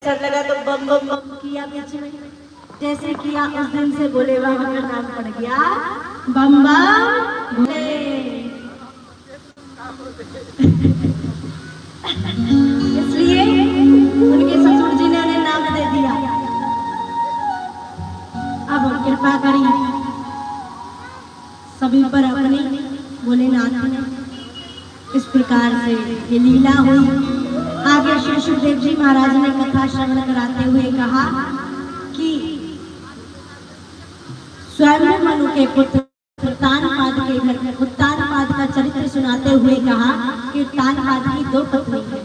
Sir लगा तो बम बम बम किया बीच में, जैसे किया उस दिन से बोले बाबा का नाम पड़ गया बम बम भोले। इसलिए उनके ससुर जी ने उन्हें नाम दे दिया। अब कृपा करी सभी पर अपनी भोलेनाथ ने। इस प्रकार से ये लीला हुई। आगे श्री सुखदेव जी महाराज ने कथा श्रवण कराते हुए कहा कि स्वयं मनु के पुत्र उत्तानपाद के घर में उत्तानपाद का चरित्र सुनाते हुए कहा कि उत्तानपाद की दो पत्नी हैं,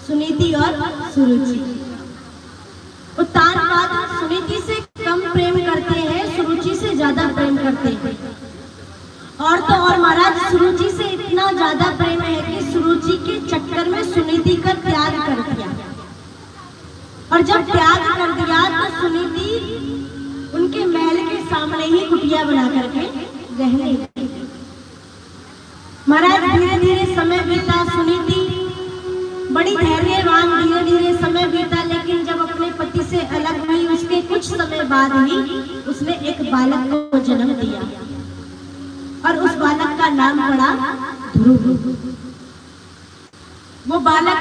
सुनीति और सुरुचि। उत्तानपाद सुनीति से कम प्रेम करते हैं, सुरुचि से ज्यादा प्रेम करते हैं। और तो और महाराज सुरुचि से इतना ज्यादा प्रेम है कि सुरुचि के चक्कर में सुनीति का त्याग कर दिया। और जब त्याग कर दिया तो सुनीति उनके महल के सामने ही कुटिया बना करके रहने लगी। महाराज धीरे धीरे समय बीता, सुनीति बड़ी धैर्यवान, धीरे धीरे समय बीता। लेकिन जब अपने पति से अलग हुई उसके कुछ समय बाद ही उसने एक बालक को जन्म दिया और उस बालक का नाम पड़ा ध्रुव। वो बालक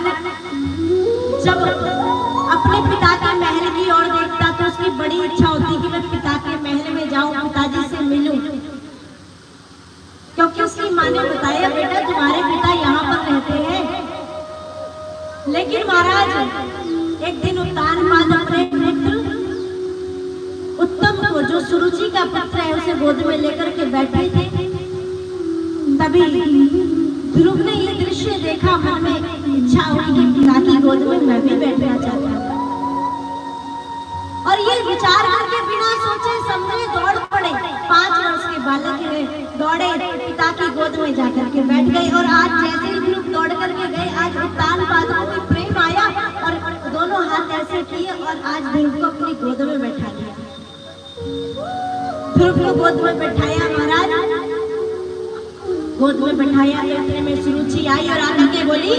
जब अपने पिता के महल की ओर देखता तो उसकी बड़ी इच्छा होती कि मैं पिता के महल में जाऊं, पिताजी से मिलूं, क्योंकि उसकी माँ ने बताया बेटा तुम्हारे पिता यहाँ पर रहते हैं। लेकिन महाराज एक दिन उत्तानपाद अपने पुत्र उत्तम को, जो सुरुचि का पुत्र है, उसे गोद में लेकर के बैठे थे। तभी ध्रुव ने ये दृश्य देखा, मन में इच्छा हुई कि पिता की गोद में मैं भी बैठना चाहता हूँ। और ये विचार करके बिना सोचे समझे दौड़ पड़े। 5 वर्ष के बालक ने दौड़े, पिता की गोद में जाकर के बैठ गए। और आज जैसे ही ध्रुव दौड़ करके गए, आज उत्तानपाद को भी प्रेम आया और दोनों हाथ ऐसे किए और आज ध्रुव को अपनी गोद में बैठा दिया। ध्रुव को गोद में बैठाया, महाराज गोद में बैठाया। इतने में सुरुचि आई और आकर के बोली,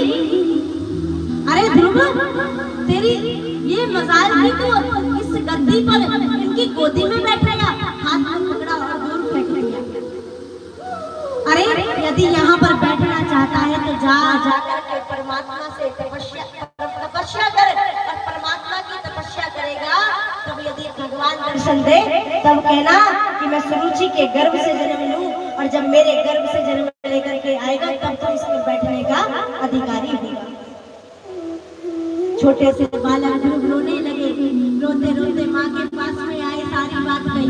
अरे ध्रुव तेरी ये मजाल थी तो इस गद्दी पर इनकी गोदी में बैठेगा। हाथ में पकड़ा और दूर फेंक दिया। अरे यदि यहाँ पर बैठना चाहता है तो जा करके परमात्मा से तपस्या कर और परमात्मा की तपस्या करेगा। तब यदि भगवान दर्शन दे तब कहना कि मैं सुरुचि के गर्भ से जन्म लूं, और जब मेरे गर्भ से जन्म लेकर के आएगा तब तो इस पर बैठने का अधिकारी होगा। छोटे से बालक ध्रुव रोने लगे। रोते रोते माँ के पास में आए, सारी बात कही।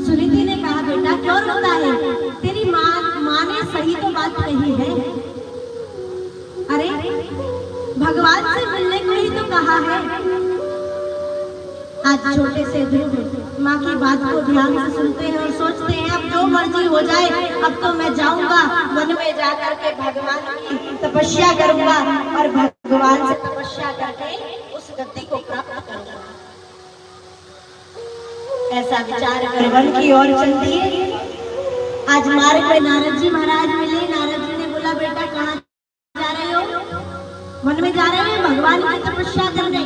सुनीति ने कहा बेटा क्यों रोता है? तेरी माँ ने सही तो बात कही है। अरे भगवान से मिलने को ही तो कहा है। आज छोटे से ध्रुव माँ की बात को ध्यान से सुनते हैं और सोचते हैं अब जो मर्जी हो जाए, अब तो मैं जाऊंगा वन में जाकर के भगवान की तपस्या करूंगा और भगवान से तपस्या करके उस गद्दी को प्राप्त करूंगा। ऐसा विचार कर वन की ओर चल दिए। आज मार्ग में नारद जी महाराज मिले। नारद जी ने बोला बेटा कहाँ जा रहे हो? वन में जा रहे हैं भगवान की तपस्या करने।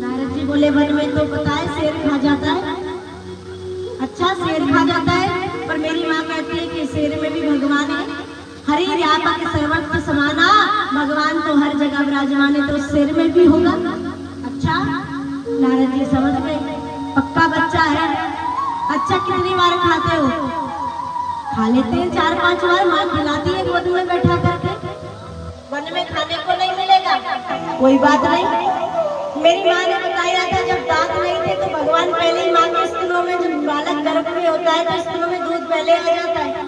नारद जी बोले वन में तो पता है शेर खा जाता है। अच्छा शेर खा जाता है, पर मेरी माँ कहती है कि शेर में भी भगवान है। हरि व्यापक सर्वत्र समाना, भगवान तो हर जगह विराजमान है, तो शेर में भी होगा। अच्छा नारद जी समझ गए, पक्का बच्चा है। अच्छा कितनी बार खाते हो? खा लेते हैं 4-5 बार। माँ खिलाती है गोद में बैठा करके। वन में खाने को नहीं मिलेगा, कोई बात नहीं। मेरी माँ ने बताया था जब दांत नहीं थे तो भगवान पहले ही माँ के स्तनों में, जब बालक गर्भ में होता है तो स्तनों में दूध पहले आ जाता है।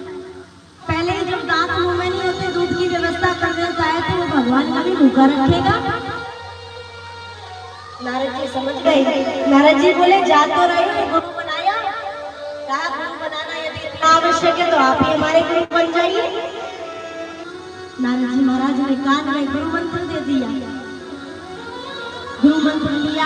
पहले ही जब दांत मुंह में नहीं होते दूध की व्यवस्था कर देता है तो वो भगवान का भी भूखा रखेगा। नारद जी समझ गए। नारद जी बोले जा तो रहे हो, गुरु बनाया। कहा गुरु बनाना यदि इतना आवश्यक है तो आप ही हमारे गुरु बन जाइए। नारद जी महाराज ने कान में गुरु मंत्र दे दिया। गुरु मंत्र लिया,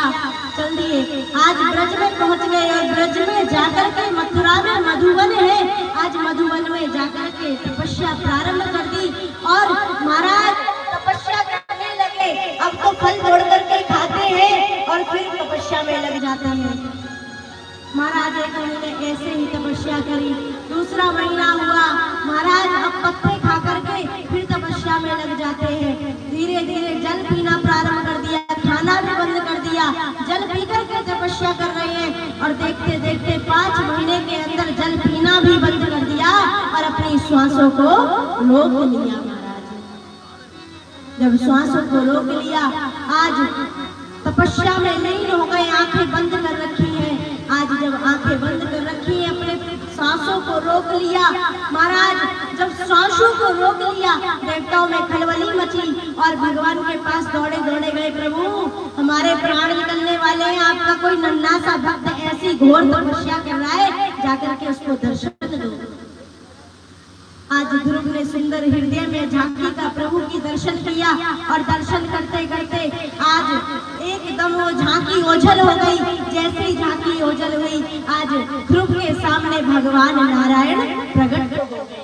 चल दिए। आज ब्रज में पहुंच गए और ब्रज में जाकर के मथुरा में मधुवन है। आज मधुवन में जाकर के तपस्या प्रारंभ कर दी और महाराज तपस्या करने लगे। अब तो फल तोड़ करके खाते हैं और फिर तपस्या में लग जाते हैं। महाराज एक महीने ऐसे ही तपस्या करी, दूसरा महीना हुआ, महाराज अब पत्ते खा करके फिर तपस्या में लग जाते हैं। धीरे धीरे जल पीना प्रारंभ कर दिया, खाना भी बंद कर दिया, जल पी करके तपस्या कर रहे हैं। और देखते देखते 5 महीने के अंदर जल पीना भी बंद कर दिया और अपनी श्वासों को रोक लिया। महाराज जब श्वासों को रोक लिया, आज तपस्या में लीन हो गए, आंखें बंद कर रखी है। आज जब आंखें बंद कर रखी है, अपने सांसों को रोक लिया। महाराज जब सांसों को रोक लिया, देवताओं में खलबली मची और भगवान के पास दौड़े दौड़े गए, प्रभु हमारे प्राण निकलने वाले हैं, आपका कोई नन्हा सा भक्त ऐसी घोर तपस्या कर रहा है, जाकर के उसको दर्शन दो। आज ध्रुव ने सुंदर हृदय में झांकी का प्रभु की दर्शन किया और दर्शन करते करते आज एकदम वो झांकी ओझल हो गई। जैसे ही झांकी ओझल हुई, आज ध्रुव के सामने भगवान नारायण प्रकट हो गए।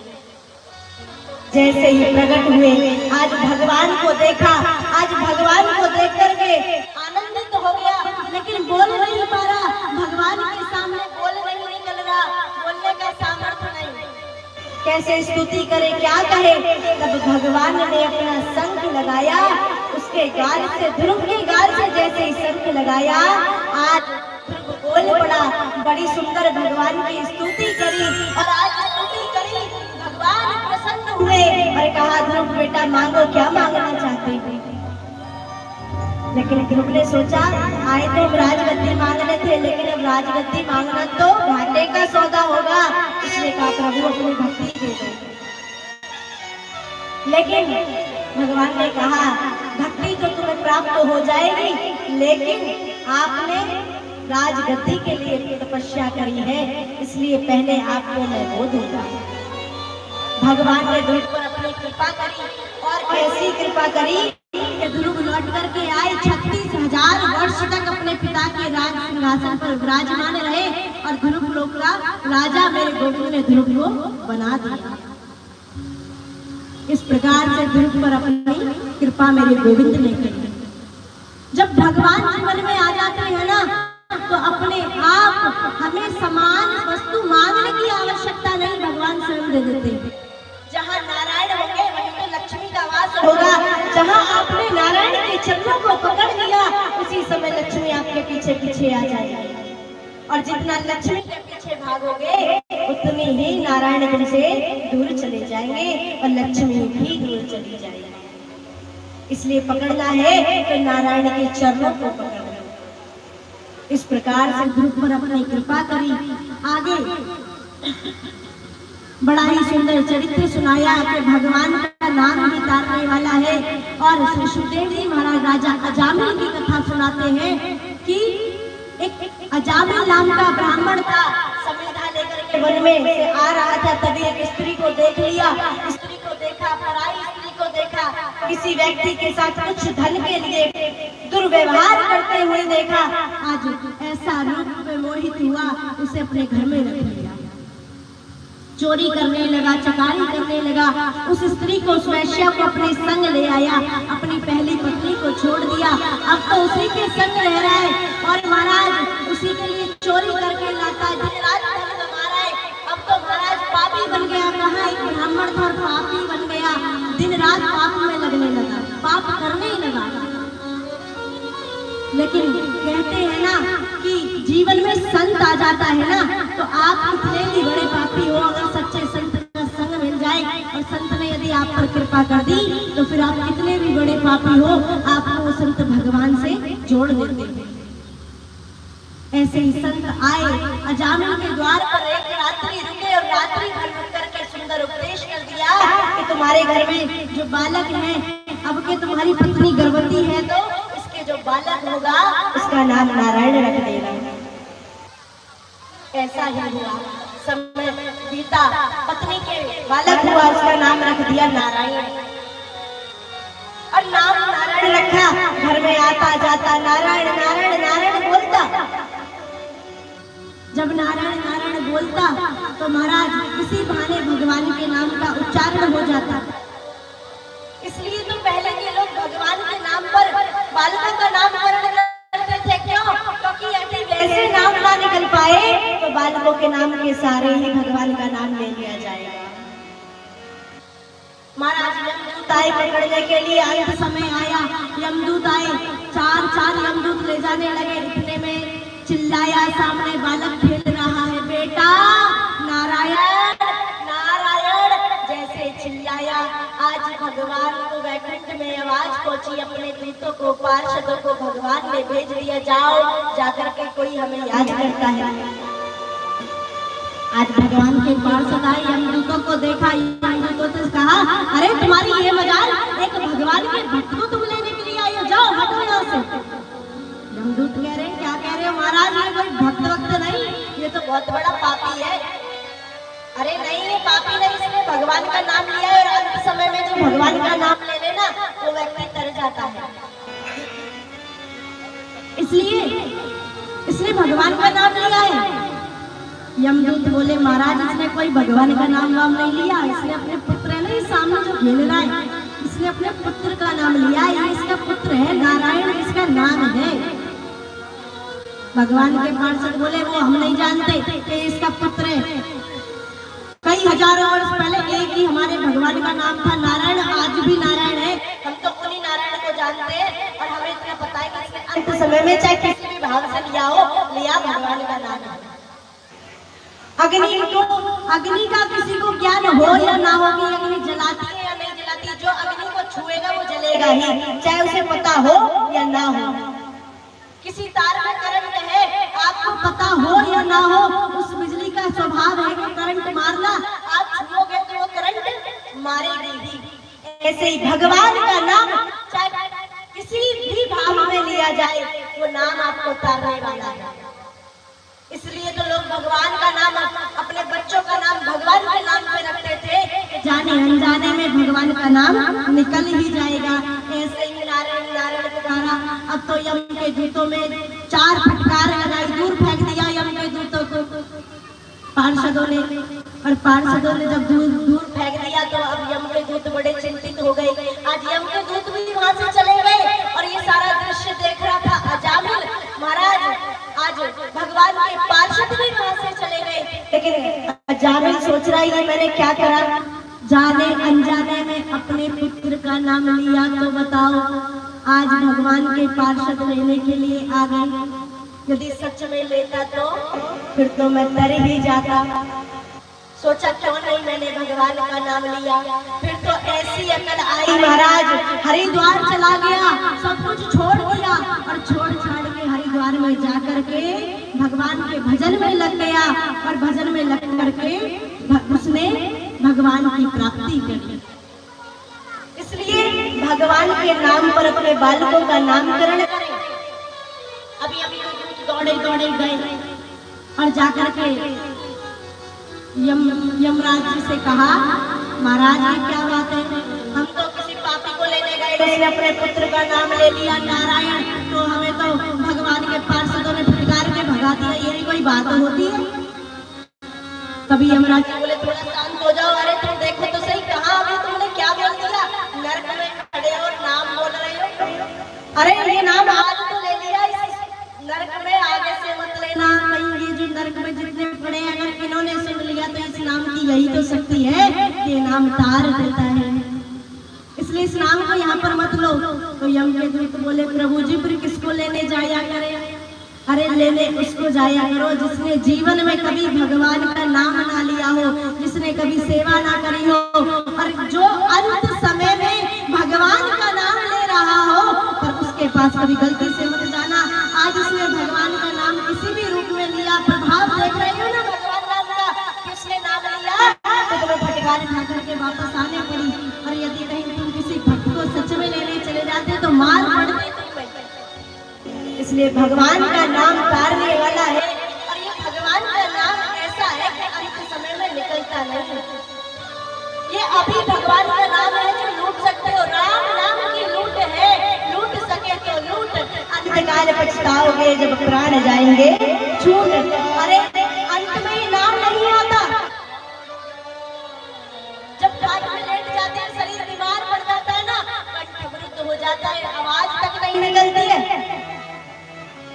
जैसे ही प्रकट हुए, आज भगवान को देखा, आज भगवान को देख करके आनंदित हो गया, लेकिन बोल नहीं पा रहा। भगवान के सामने बोल नहीं निकल रहा, बोलने का सामर्थ्य नहीं, कैसे स्तुति करे, क्या कहे। तब भगवान ने अपना शंख लगाया, उसके गाल से, ध्रुव के गाल से जैसे ही शंख लगाया, आज ध्रुव बोल पड़ा, बड़ी सुंदर भगवान की स्तुति करी। और आज स्तुति करी, भगवान प्रसन्न हुए और कहा, ध्रुव बेटा मांगो, क्या मांगना चाहते हैं। लेकिन ध्रुव ने सोचा, आए तो राजगद्दी मांगने थे, लेकिन अब राजगद्दी मांगना तो घाटे का सौदा होगा। इसलिए कहा, प्रभु अपनी भक्ति दे दो। लेकिन भगवान ने कहा, भक्ति तो तुम्हें प्राप्त हो जाएगी, लेकिन आपने राजगद्दी के लिए तपस्या करी है, इसलिए पहले आपको मैं वो दूंगा। भगवान ने ध्रुव पर अपनी कृपा करी और ऐसी कृपा करी कि ध्रुव लौट करके आए, 36,000 वर्ष तक अपने पिता के राज सिंहासन पर विराजमान रहे और ध्रुव लोक का राजा मेरे गोविंद ने ध्रुव को बना दिया। इस प्रकार से ध्रुव पर अपनी कृपा मेरे गोविंद ने की। जब भगवान जीवन में आ जाते हैं ना, तो अपने आप हमें समान वस्तु मांगने की आवश्यकता नहीं, भगवान स्वयं दे देते हैं। जहाँ नारायण होंगे वहीं तो लक्ष्मी का वास होगा। जहाँ आपने नारायण के चरणों को पकड़ लिया, उसी समय लक्ष्मी आपके पीछे पीछे आ जाएगी। और जितना लक्ष्मी के पीछे भागोगे, उतनी ही नारायण तुमसे दूर चले जाएंगे और लक्ष्मी भी दूर चली जाएगी। इसलिए पकड़ना है तो नारायण के चरणों को पकड़ना। इस प्रकार से ध्रुव पर अपनी कृपा करी। आगे बड़ा ही सुंदर चरित्र सुनाया कि भगवान का नाम भी तारने वाला है। और श्री सुखदेव जी महाराज राजा अजामिल की कथा सुनाते हैं कि एक अजामिल नाम का ब्राह्मण था, संविधा लेकर के वन में से आ रहा था। तभी एक स्त्री को देख लिया, स्त्री को देखा, पराई स्त्री को देखा, किसी व्यक्ति के साथ कुछ धन के लिए दुर्व्यवहार करते हुए देखा। आज ऐसा रूप में मोहित हुआ, उसे अपने घर में रख लिया, चोरी करने लगा, चकारी करने लगा। उस स्त्री को, उस वैश्या को अपने संग ले आया, अपनी पहली पत्नी को छोड़ दिया। अब तो उसी के संग रह रहा है और महाराज उसी के लिए चोरी करके लाता है, दिन रात धन कमा रहा है। अब तो महाराज पापी बन गया। कहाँ एक ब्राह्मण था और पापी बन गया, दिन रात पाप में लगने लगा, पाप करने लगा। लेकिन कहते हैं ना कि जीवन में संत आ जाता है ना, तो आप कितने भी बड़े पापी हो, अगर सच्चे संत का संग मिल जाए और संत ने यदि आप पर कृपा कर दी, तो फिर आप कितने भी बड़े पापी हो, आपको वो संत भगवान से जोड़ देते हैं। ऐसे ही संत आए, अजामिल के द्वार पर एक रात्रि रुके और रात्रि भर रुक करके सुंदर उपदेश कर दिया कि तुम्हारे घर में जो बालक है, अब के तुम्हारी पत्नी गर्भवती है, तो जो बालक होगा उसका नाम नारायण रख देना। ऐसा ही हुआ, समय बीता, पत्नी के बालक हुआ, उसका नाम रख दिया नारायण। और नाम नारायण रखा, घर में आता जाता नारायण नारायण नारायण बोलता। जब नारायण नारायण बोलता तो महाराज इसी बहाने भगवान के नाम का उच्चारण हो जाता। इसलिए तो पहले के लोग भगवान के नाम पर बालकों का नामकरण करते थे। क्यों? क्योंकि यदि वैसे नाम ना निकल पाए तो बालकों के नाम के सारे ही भगवान का नाम ले लिया जाएगा। महाराज यमदूत आए पकड़ने के लिए, अंत समय आया, यमदूत आए, चार यमदूत ले जाने लगे। इतने में चिल्लाया, सामने बालक खेल रहा है, बेटा नारायण नारायण जैसे चिल्लाया, आज भगवान को वैकुंठ में आवाज पहुंची, अपने दूतों को, पार्षदों को भगवान ने भेज दिया, जाओ जाकर के कोई हमें याद करता है। आज भगवान के पार्षद आए, यमदूतों को देखा, यमदूतों से कहा, अरे तुम्हारी ये मजाल, एक भगवान के भक्त को तुम लेने के लिए आई हो, जाओ हटो यहाँ से। यमदूत कह रहे हैं, क्या कह रहे हो महाराज, ये कोई भक्त वक्त नहीं, ये तो बहुत बड़ा पापी है। अरे नहीं, ये पापी नहीं, इसने भगवान का नाम लिया है, और अंत समय में जो भगवान का नाम ले लेना वो व्यक्ति तर जाता है, इसलिए इसने भगवान का नाम लिया है। यमदूत बोले, महाराज इसने कोई भगवान का नाम वाम नहीं लिया, इसने अपने पुत्र है ना, ये सामने जो खेल रहा है, इसने अपने पुत्र का नाम लिया, ये इसका पुत्र है, नारायण इसका नाम है। भगवान के पार्षद बोले, वो हम नहीं जानते कि इसका पुत्र है, कई हजारों वर्ष पहले एक ही हमारे भगवान का नाम था नारायण, आज भी नारायण है, हम तो उन्हीं नारायण को जानते हैं, और हमें इतना पता है कि इसने अंत समय में चाहे किसी भी भाव से लिया हो, लिया भगवान का नाम है। अग्नि का किसी को ज्ञान हो या ना हो कि अग्नि जलाती है या नहीं जलाती, जो अग्नि को छुएगा वो जलेगा ही, चाहे उसे पता हो या ना हो। किसी तार में करंट है, आपको पता हो या ना हो, उस बिजली का स्वभाव है कि करंट मारना, आप छुओगे तो वो करंट मारेगी ही। ऐसे ही भगवान का नाम चाहे किसी भी भाव में लिया जाए, वो नाम आपको तारने वाला है। इसलिए तो लोग भगवान का नाम, अपने बच्चों का नाम भगवान के नाम पे रखते थे, जाने अनजाने में भगवान का नाम निकल ही जाएगा। ऐसे ही नारायण नारायण पुकारा, अब तो यम के दूतों में 4 फटकार लगाई, दूर फेंक दिया यम के दूतों को पार्षदों ने, और पार्षदों ने जब दूर फेंक दिया तो अब यम के दूत बड़े चिंतित हो गए। आज यम के दूत भी वहां से चले गए, और ये सारा दृश्य देख रहा था अजामिल महाराज, आज भगवान के पार्षद भी वहां से चले गए, लेकिन अजामिल सोच रहा है मैंने क्या करा, जाने अनजाने में अपने पुत्र का नाम लिया, तो बताओ आज भगवान के पार्षद लेने के लिए आ गए, यदि सच में लेता तो फिर तो मैं तर ही जाता। सोचा क्यों नहीं मैंने भगवान का नाम लिया, फिर तो ऐसी अकल आई महाराज, हरिद्वार चला गया, सब कुछ छोड़ दिया, और छोड़ छाड़ के हरिद्वार में जाकर के भगवान के भजन में लग गया, और भजन में लग करके उसने भगवान की प्राप्ति करी। इसलिए भगवान के नाम पर अपने बालकों का नामकरण करें। अभी दौड़े दौड़े गए और जाकर के यमराज जी से कहा, महाराज ये क्या बात है, हम तो किसी पापी को लेने गए, उसने अपने पुत्र का नाम ले लिया नारायण, तो हमें तो भगवान के पार्षदों ने फटकार के भगा दिया, ये कोई बात होती है। तभी यमराज जी बोले, थोड़ा शांत हो जाओ, अरे तुम देखो तो सही, कहाँ अभी तुमने क्या बोल दिया, नरक में खड़े और नाम बोल रहे हो, अरे ये नाम आज तो ले लिया, नरक में आगे से मत लेना, कहीं ये जो नरक में जितने पड़े अगर इन्होंने सुन लिया तो इस नाम की यही तो शक्ति है कि नाम तार देता है, इसलिए इस नाम को यहाँ पर मत लो। तो यम के दूत बोले, प्रभु जी फिर किसको लेने जाया करे, अरे लेने उसको जाया करो जिसने जीवन में कभी भगवान का नाम ना लिया हो, जिसने कभी सेवा ना करी हो, और जो अंत समय में भगवान का नाम ले रहा हो, पर उसके पास कभी गलती से मत जाना। आज उसने भगवान का नाम किसी भी रूप में लिया, प्रभाव देख रहे हो ना भगवान नाम का, किसने नाम लिया तो तुम्हें फटकार खा करके वापस आने पड़ी, और यदि कहीं तुम किसी भक्त को सच में लेने चले जाते तो मार पड़ती तुम्हें। इसलिए भगवान का नाम तारने वाला है, और ये भगवान का नाम ऐसा है कि अंत समय में निकलता नहीं। ये अभी भगवान का नाम है जो लूट सकते हो, राम नाम की लूट है, लूट सके तो लूट, अंतकाल पछताओगे जब प्राण जाएंगे छूट। अरे अंत में ये नाम नहीं आता, जब खाट में लेट जाते हैं शरीर बीमार पड़ जाता है ना, कंठ निकलती है?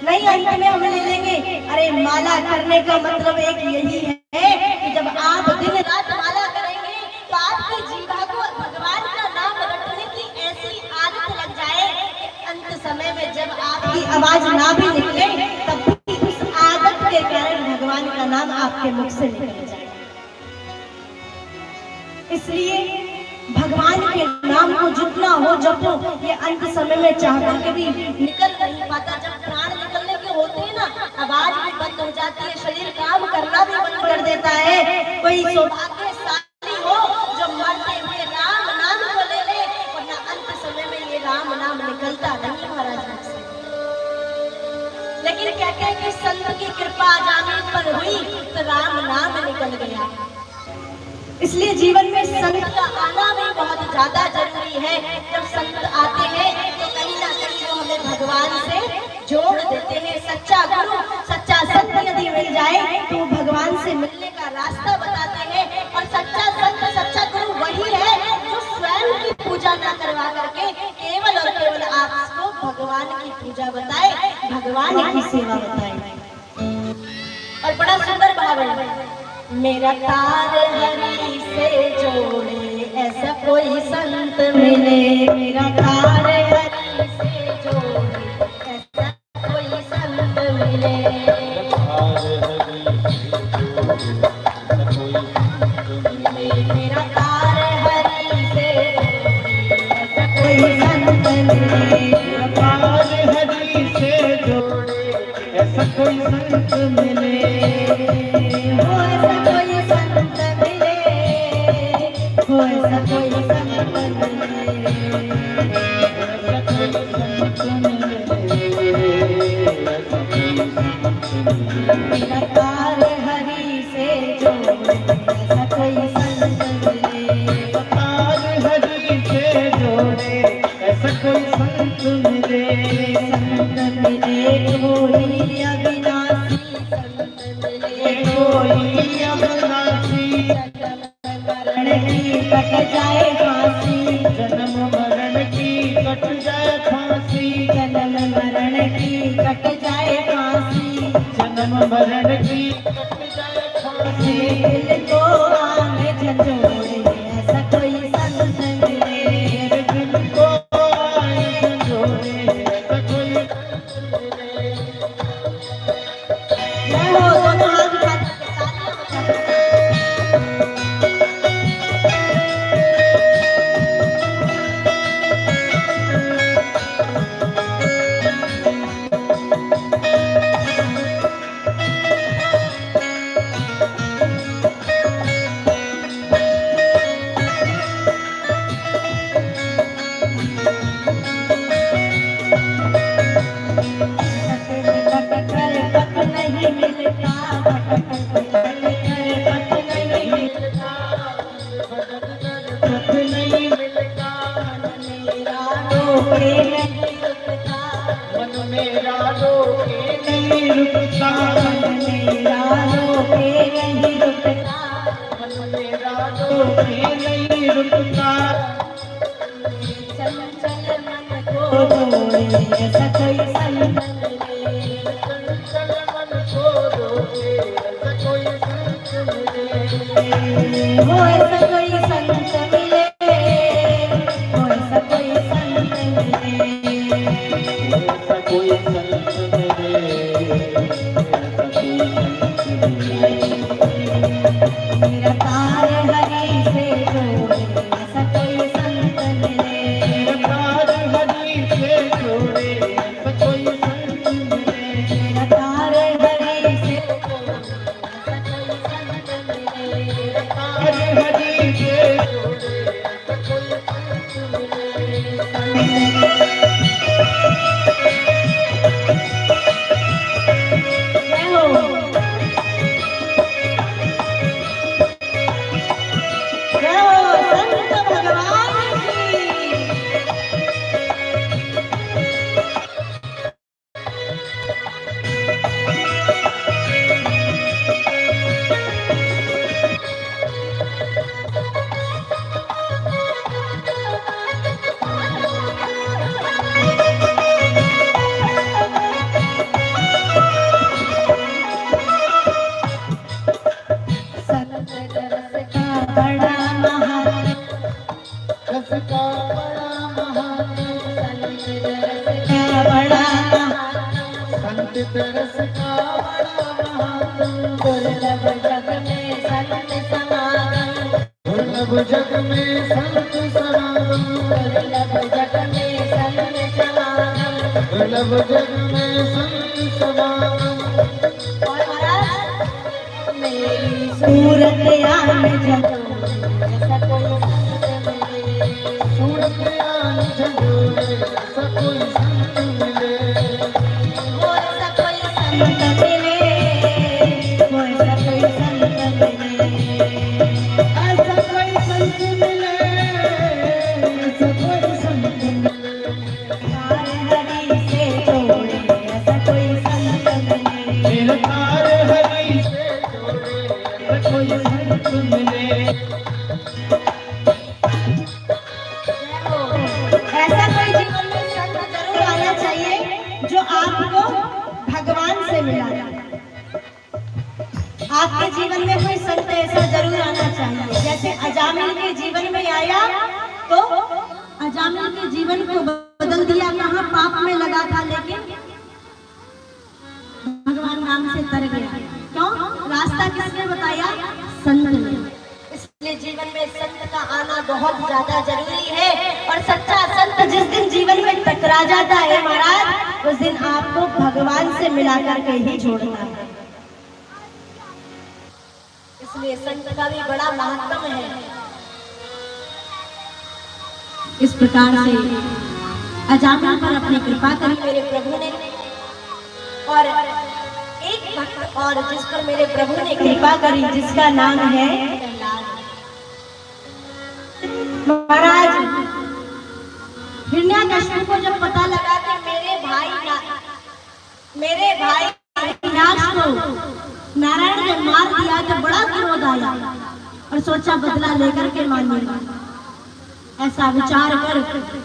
नहीं, अंत में हम ले लेंगे। अरे माला करने का मतलब एक यही है कि जब आप दिन रात माला करेंगे तो आपकी जीवा को भगवान का नाम रटने की ऐसी आदत लग जाए कि अंत समय में जब आपकी आवाज ना भी निकले तब भी उस आदत के कारण भगवान का नाम आपके मुख से निकल जाए। इसलिए भगवान के नाम को जितना हो जपो। ये अंत समय में चाह करके भी निकल नहीं पाता। जब प्राण निकलने के होते हैं ना, आवाज भी बंद हो जाती है, शरीर काम करना भी बंद कर देता है। कोई सौभाग्यशाली हो जो मरते हुए राम नाम को ले ले, वरना अंत समय में ये राम नाम निकलता नहीं महाराज से। लेकिन कहते हैं कि संत की कृपा जाने पर हुई तो राम नाम निकल गया। इसलिए जीवन में संत का आना भी बहुत ज्यादा जरूरी है। जब संत आते हैं तो कहीं ना कहीं वो हमें भगवान से जोड़ देते हैं। सच्चा गुरु, सच्चा सत्य यदि मिल जाए तो भगवान से मिलने का रास्ता बताते हैं। और सच्चा संत, सच्चा गुरु वही है जो स्वयं की पूजा न करवा करके केवल और केवल आपको भगवान की पूजा बताए, भगवान की सेवा बताए। और बड़ा सुंदर भाव है, मेरा तार हरि से जोड़े ऐसा कोई संत मिले। मेरा तार हरि से जोड़े ऐसा कोई संत मिले। मेरा तार हरि से ऐसा कोई संत मिले। तार हरि से जोड़े ऐसा कोई संत मिले। ऐसा कोई संत मिले, ऐसा कोई संत मिले। तार हरि से जोड़े ऐसा कोई संत मिले। तार हरि से जोड़े ऐसा कोई संत मिले। संत मिले कोई अविनाशी, संत मिले कोई अविनाशी। मरण की कट जाए फांसी, जन्म मरण की कट जाए फांसी। जन्म मरण की कट जाए फांसी, जन्म मरण की कट जाए फांसी। दिल को आगे झंझोड़े ऐसा कोई संत मिले। दिल को आगे झंझोड़े ऐसा कोई संत मिले। दोनों हाथ उठा ऐसा कोई संत मिले। चंचल मन को रोके ऐसा कोई संत मिले। हो ऐसा कोई संत मिले, हो ऐसा कोई संत मिले। ऐसा कोई संत मिले, ऐसा कोई संत मिले। मेरा तार हरि से जोड़े ऐसा कोई संत मिले। तार हरि से जोड़े ऐसा कोई संत मिले। तार हरि से जोड़े ऐसा कोई संत मिले। तार हरि तरस का बड़ा महात्म। दुर्लभ जग में संत समागम, दुर्लभ जग में संत समागम, दुर्लभ जग में संत समागम। दुर्लभ जग में संत समागम। और महाराज मेरी सूरत आन झंझोरे, ऐसा कोई संत मिले, सूरत आन झंझोरे, ऐसा कोई संत मिले। वो ऐसा कोई संत मिले, वो ऐसा कोई संत मिले। ऐसा कोई संत मिले, ऐसा कोई संत मिले। तार हरि से जोड़े, ऐसा कोई संत मिले। मेरे तार हरि से जोड़े, ऐसा कोई संत मिले। ऐसा कोई जीवन में संत जरूर आना चाहिए जो आपको भगवान से मिलाए। आपके जीवन में कोई संत ऐसा जरूर आना चाहिए। जैसे अजामिल के जीवन में आया तो अजामिल के जीवन को बदल दिया। कहाँ पाप में लगा था लेकिन भगवान नाम से तर गया। क्यों? रास्ता किसने बताया? संत ने। इसलिए जीवन में संत का आना बहुत ज्यादा जरूरी है। और सच्चा संत जिस दिन जीवन में टकरा जाता है महाराज, उस दिन आपको भगवान से मिलाकर के ही छोड़ता है। इसलिए संत का भी बड़ा महत्व है। इस प्रकार से अजामिल पर अपनी कृपा करी मेरे प्रभु ने। और एक भक्त और जिस पर मेरे प्रभु ने कृपा करी, जिसका नाम है महाराज। हिरण्यकश्यप को जब पता लगा कि मेरे भाई हिरण्याक्ष को नारायण ने मार दिया, तो बड़ा क्रोध आया और सोचा बदला लेकर के मारूंगा। ऐसा विचार कर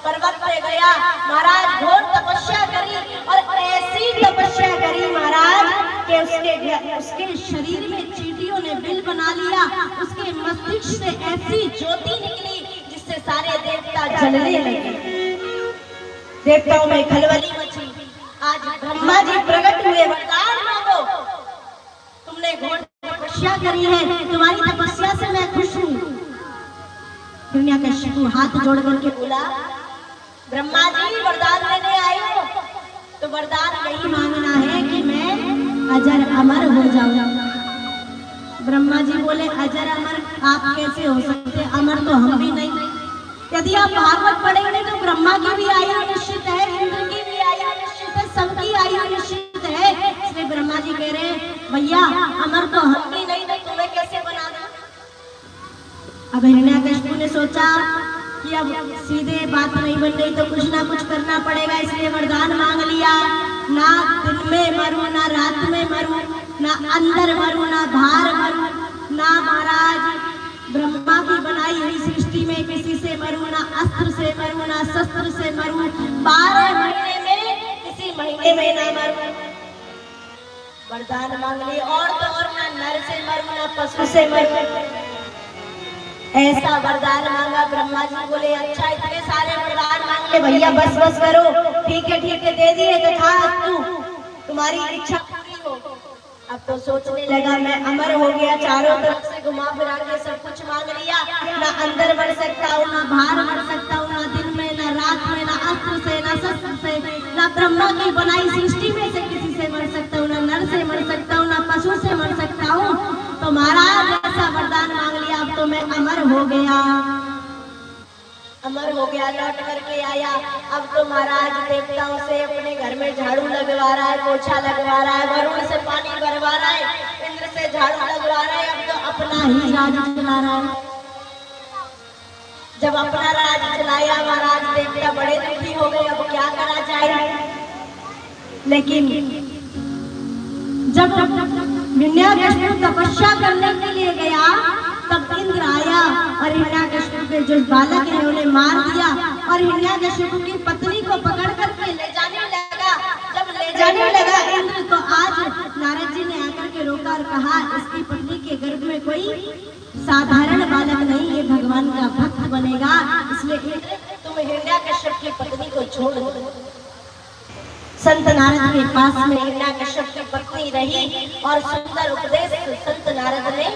पर्वत पे गया महाराज, घोर तपस्या करी और ऐसी तपस्या करी महाराज कि उसके शरीर में चींटियों ने बिल बना लिया। उसके मस्तिष्क से ऐसी ज्योति निकली जिससे सारे देवता जलने लगे। देवताओं में खलबली मची। आज ब्रह्मा जी प्रकट हुए, वरदान मांगो। तुमने घोर तपस्या करी है, तुम्हारी तपस्या से मैं खुश हूँ। हिरण्यकश्यप हाथ जोड़ करके बोला, ब्रह्मा जी वरदान देने आई हो तो वरदान यही मांगना है कि मैं अजर अमर हो जाऊं। ब्रह्मा जी बोले, अजर अमर आप कैसे हो सकते? अमर तो हम भी नहीं। यदि आप भागवत पढ़ेंगे तो ब्रह्मा की भी आयु निश्चित है, इंद्र की भी आयु निश्चित है, सबकी आयु निश्चित है। इसलिए ब्रह्मा जी कह रहे हैं, भैया अमर तो हम भी नहीं, तो तुम्हें कैसे बना दो? अब हिरण्यकश्यप ने सोचा कि अब सीधे बात नहीं बन रही तो कुछ ना कुछ करना पड़ेगा। इसलिए वरदान मांग लिया, ना दिन में मरूं, ना रात में मरूं, ना अंदर मरूं, ना बाहर मरूं, ना महाराज ब्रह्मा की बनाई हुई सृष्टि में किसी से मरूं, ना अस्त्र से मरूं, ना शस्त्र से मरूं, 12 महीने में किसी महीने में ना मरूं। वरदान मांग लिए, और तो और ना नर से मरूं, ना पशु से मरूं। ऐसा वरदान मांगा। ब्रह्मा जी बोले, अच्छा इतने सारे वरदान मांग ले भैया, बस बस करो। ठीक है दे दिए, तथास्तु, तुम्हारी इच्छा पूरी हो। अब तो सोचने लगा, मैं अमर हो गया, चारों तरफ से घुमा फिरा के सब कुछ मांग लिया। ना अंदर बढ़ सकता हूँ, ना बाहर बढ़ सकता हूँ, ना दिन में, ना रात में, ना अस्त्र से, ना शस्त्र से, ना ब्रह्मा की बनाई सृष्टि में से किसी से मर सकता हूँ, ना नर से मर सकता हूँ, ना पशु से मर सकता हूँ। तो महाराज ऐसा वरदान मांग लिया, अब तो मैं अमर हो गया। अमर हो गया, लौट करके आया। अब तो महाराज देवताओं से अपने घर में झाड़ू लगवा रहा है, पोछा लगवा रहा है, वरुण से पानी भरवा रहा है, इंद्र से झाड़ू लगवा रहा है। अब तो अपना ही राज चला रहा है। जब अपना राज चलाया महाराज, देवता बड़े दुखी हो गए, अब क्या करा जाए। लेकिन जब हिरण्यकश्यप तपस्या करने के लिए गया, तब इंद्र आया और हिरण्यकश्यप के जो बालक है उन्हें मार दिया और हिरण्यकश्यप की पत्नी को पकड़ करके ले जाने लगा। जब ले जाने लगा इंद्र, तो आज नारद जी ने आकर के रोका और कहा, इसकी पत्नी के गर्भ में कोई साधारण बालक नहीं, ये भगवान का भक्त बनेगा। इसलिए इंद्र तुम हिरण्यकश्यप की पत्नी को छोड़ दो। संत नारद के पास में हिरण्यकश्यप की पत्नी रही और सुंदर उपदेश संत नारद ने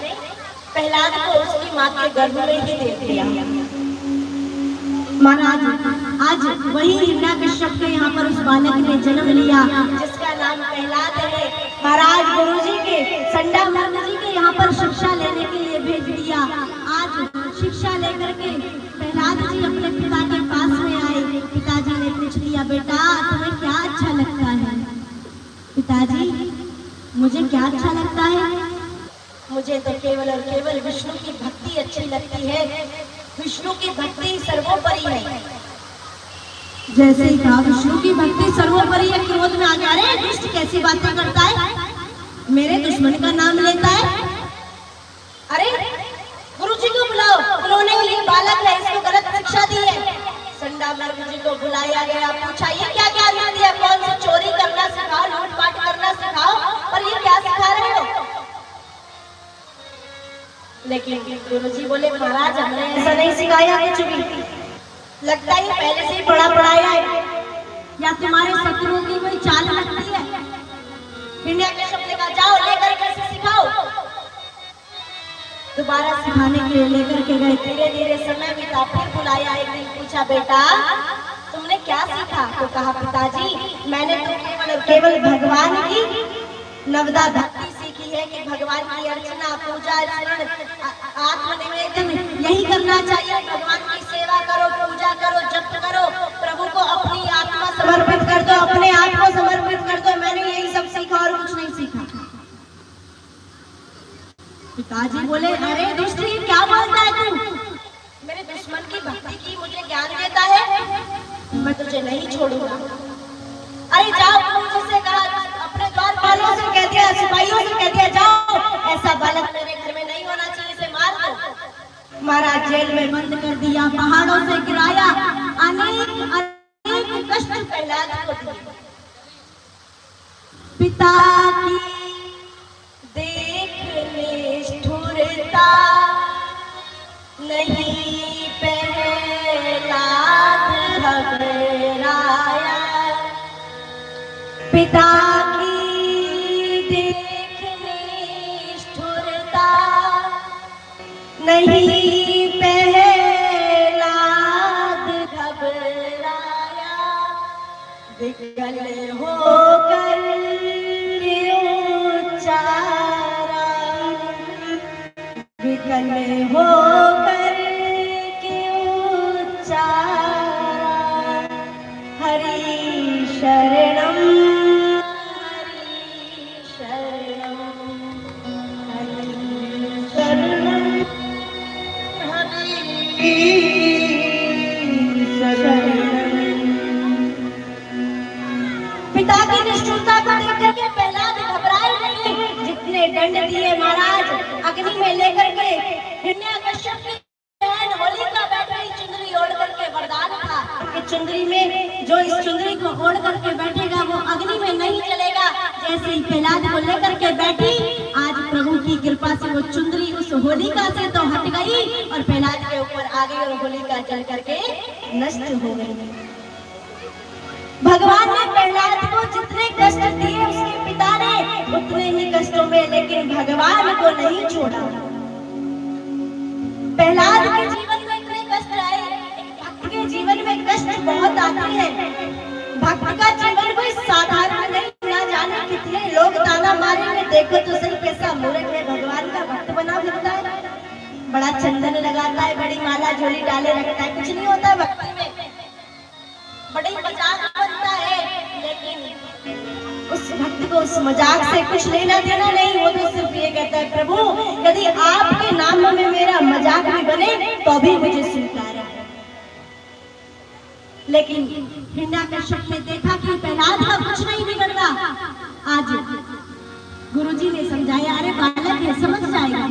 प्रहलाद को उसकी मां के गर्भ में ही दे दिया। महाराज आज वही हिरण्यकश्यप के यहाँ पर उस बालक ने जन्म लिया जिसका नाम प्रहलाद है। महाराज गुरुजी के संडा मर्द जी के यहाँ पर शिक्षा लेने के लिए भेज दिया। आज शिक्षा लेकर के प्रहलाद जी अपने पिता के पास में आए। पिताजी ने पूछ लिया, बेटा तुम्हें क्या अच्छा लगता है? पिताजी मुझे क्या अच्छा लगता है? मुझे तो केवल और केवल विष्णु की भक्ति अच्छी लगती है। विष्णु की भक्ति सर्वोपरि है। जैसे ही कहा विष्णु की भक्ति सर्वोपरि है, क्रोध में आ जा रहे दुष्ट कैसी बातें करता है, मेरे दुश्मन का नाम लेता है। अरे गुरुजी को बुलाओ, उन्होंने ये बालक है इसको गलत शिक्षा दी है। संडा मर्द जी को बुलाया गया, पूछा ये क्या ज्ञान दिया? कौन सी चोरी करना सिखाओ, लूटपाट करना सिखाओ, और ये क्या सिखा रहे हो? लेकिन गुरुजी बोले, महाराज हमने ऐसा नहीं सिखाया कुछ भी, लगता है पहले से ही पढ़ा पढ़ाया है, या तुम्हारे शत्रुओं की कोई चाल लगती है। हिरण्यकश्यप ने कहा जाओ लेकर कैसे सिखाओ। दोबारा सिखाने के लिए लेकर के गए। धीरे धीरे समय बीता, फिर बुलाया। एक दिन पूछा, बेटा तुमने क्या सीखा? तो कहा, पिताजी मैंने तो केवल और केवल भगवान की नवदा भक्ति सीखी है कि भगवान की अर्चना, पूजा, स्मरण, आत्मनिवेदन यही करना चाहिए। भगवान की सेवा करो, पूजा करो, जप करो, प्रभु को अपनी आत्मा समर्पित कर दो, अपने आप को समर्पित कर दो। मैंने यही सब सीखा और कुछ नहीं सीखा। पिताजी बोले, अरे दुष्ट क्या बोलता है तू? मेरे दुश्मन की भक्ति की मुझे ज्ञान देता है, मैं तुझे नहीं छोड़ूंगा। अरे जाओ, मुझसे कहा, अपने द्वारपालों से कह दिया, सिपाहियों से कह दिया, जाओ ऐसा बालक मेरे घर में नहीं होना चाहिए, इसे मार दो। महाराज जेल में बंद कर दिया, पहाड़ों से गिराया, अनेक कष्ट प्रहलाद को दिए। पिता की देख निष्ठुरता नहीं प्रहलाद घबराया। पिता की देख निष्ठुरता नहीं प्रहलाद घबराया। विकल होकर विकल होकर क्यों चारा, हरि शरणम हरि शरणम हरि शरणम हरि शरणम। पिता की निष्ठुरता को देख करके प्रहलाद घबराए नहीं। जितने दंड दिए महाराज, अग्नि में लेकर के हिरण्यकश्यप की बहन होलिका बैठी चुंदरी ओढ़ करके वरदान था कि चुंदरी में जो इस चुंदरी को ओढ़ करके बैठेगा वो अग्नि में नहीं जलेगा। जैसे ही प्रहलाद को लेकर के बैठी, आज प्रभु की कृपा से वो चुंदरी उस होलिका से तो हट गई और प्रहलाद के ऊपर आ गई और होलिका जल करके नष्ट हो गई। भगवान ने प्रहलाद को जितने कष्ट दिए उसके पिता ने उतने ही कष्टों में, लेकिन भगवान को नहीं छोड़ा। प्रहलाद के जीवन में इतने कष्ट आए। एक भक्त के जीवन में कष्ट बहुत आते हैं। भक्त का जीवन कोई साधारण नहीं, ना जाने कितने लोग ताना मारेंगे, देखो तो सही कैसा मूर्ख है, भगवान का भक्त बना फिरता है, बड़ा चंदन लगाता है, बड़ी माला झोली डाले रखता है, कुछ नहीं होता भक्ति में, बड़ी मजाक बनता है। लेकिन उस भक्त को उस मजाक से कुछ लेना देना नहीं। वो तो सिर्फ ये कहता है, प्रभु यदि आपके नाम में मेरा मजाक भी बने तो भी मुझे स्वीकार है। लेकिन हिरण्यकश्यप ने देखा कि प्रहलाद का कुछ नहीं बिगड़ता। आज गुरुजी ने समझाया, अरे बालक है समझ जाएगा,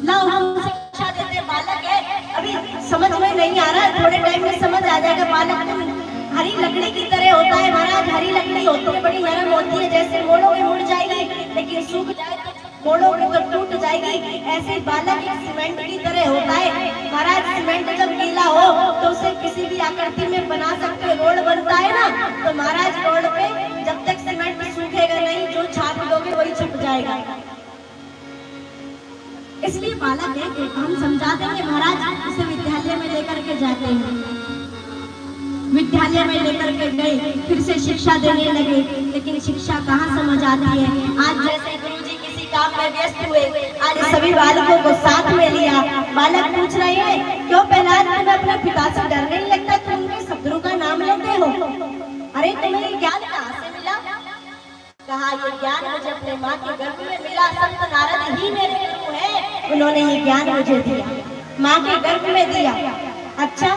लाओ हम शिक्षा देते, बालक है अभी समझ में नहीं आ रहा, थोड़े टाइम में समझ आ जाएगा। बालक हरी लकड़ी की तरह होता है महाराज, हरी लकड़ी होती है, बड़ी नरम होती है, जैसे मोड़ोगे मुड़ जाएगी, लेकिन सूख जाए तो मोड़ोगे तो टूट जाएगी। ऐसे बालक एक सीमेंट की तरह होता है महाराज। सीमेंट जब गीला हो तो उसे किसी भी आकृति में बना सकते हो। रोड बनता है ना, तो महाराज रोड पे जब तक सीमेंट सूखेगा नहीं, जो छाप दोगे वही छप जाएगा। इसलिए बालक है कि हम समझा देंगे महाराज। उसे विद्यालय में लेकर के जाते हैं, विद्यालय में लेकर के गए, फिर से शिक्षा देने लगे, लेकिन शिक्षा कहाँ समझ आती है। आज जैसे गुरुजी किसी काम में व्यस्त हुए, आज सभी बालकों को साथ में लिया। बालक पूछ रहे हैं, क्यों प्रहलाद तुम्हें अपने पिता से डर नहीं लगता? तुम उनके शत्रुओं का नाम लेते हो। अरे तुम्हें ये ज्ञान कहाँ से मिला? कहा ये ज्ञान मुझे अपने माँ के गर्भ में मिला। संत नारद ही मेरे गुरु हैं, उन्होंने ये ज्ञान मुझे दिया, माँ के गर्भ में दिया। अच्छा,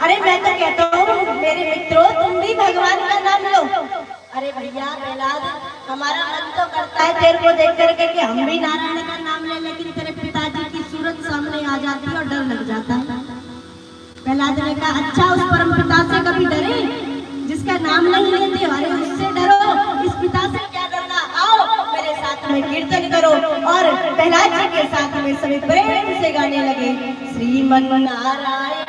अरे मैं तो कहता हूँ मेरे मित्रों, तुम भी भगवान का नाम लो। अरे भैया प्रहलाद, हमारा मन तो करता है तेरे को देख करके कि हम भी नारायण का नाम ले, लेकिन तेरे पिताजी की सूरत सामने आ जाती है और डर लग जाता है। प्रहलाद ने कहा, अच्छा उस परम पिता से कभी डरे जिसका नाम नहीं लेते? अरे उससे डरो, इस पिता से क्या डरना? आओ मेरे साथ में कीर्तन करो। और प्रहलाद जी के साथ में सभी प्रेम से गाने लगे, श्रीमन नारायण नारायण।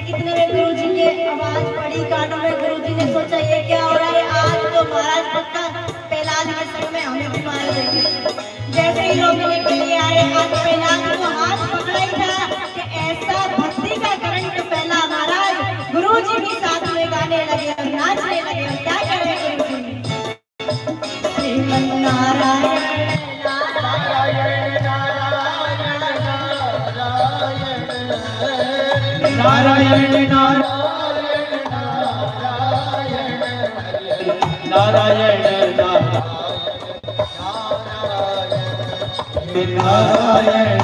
कितने गुरुजी के आवाज पड़ी कानों में। गुरुजी ने सोचा ये क्या हो रहा है, आज तो महाराज पक्का प्रहलाद के संग में हमें भी मार देंगे। जैसे ही रोकने के लिए आए, आज प्रहलाद को हाथ पकड़ा ही था कि ऐसा भक्ति का करंट फैला महाराज। गुरुजी भी साथ में गाने लगे और नाचने लगे। और क्या करें गुरुजी? श्रीमन नारायण नारायण नारायण नारायण नारायण नारायण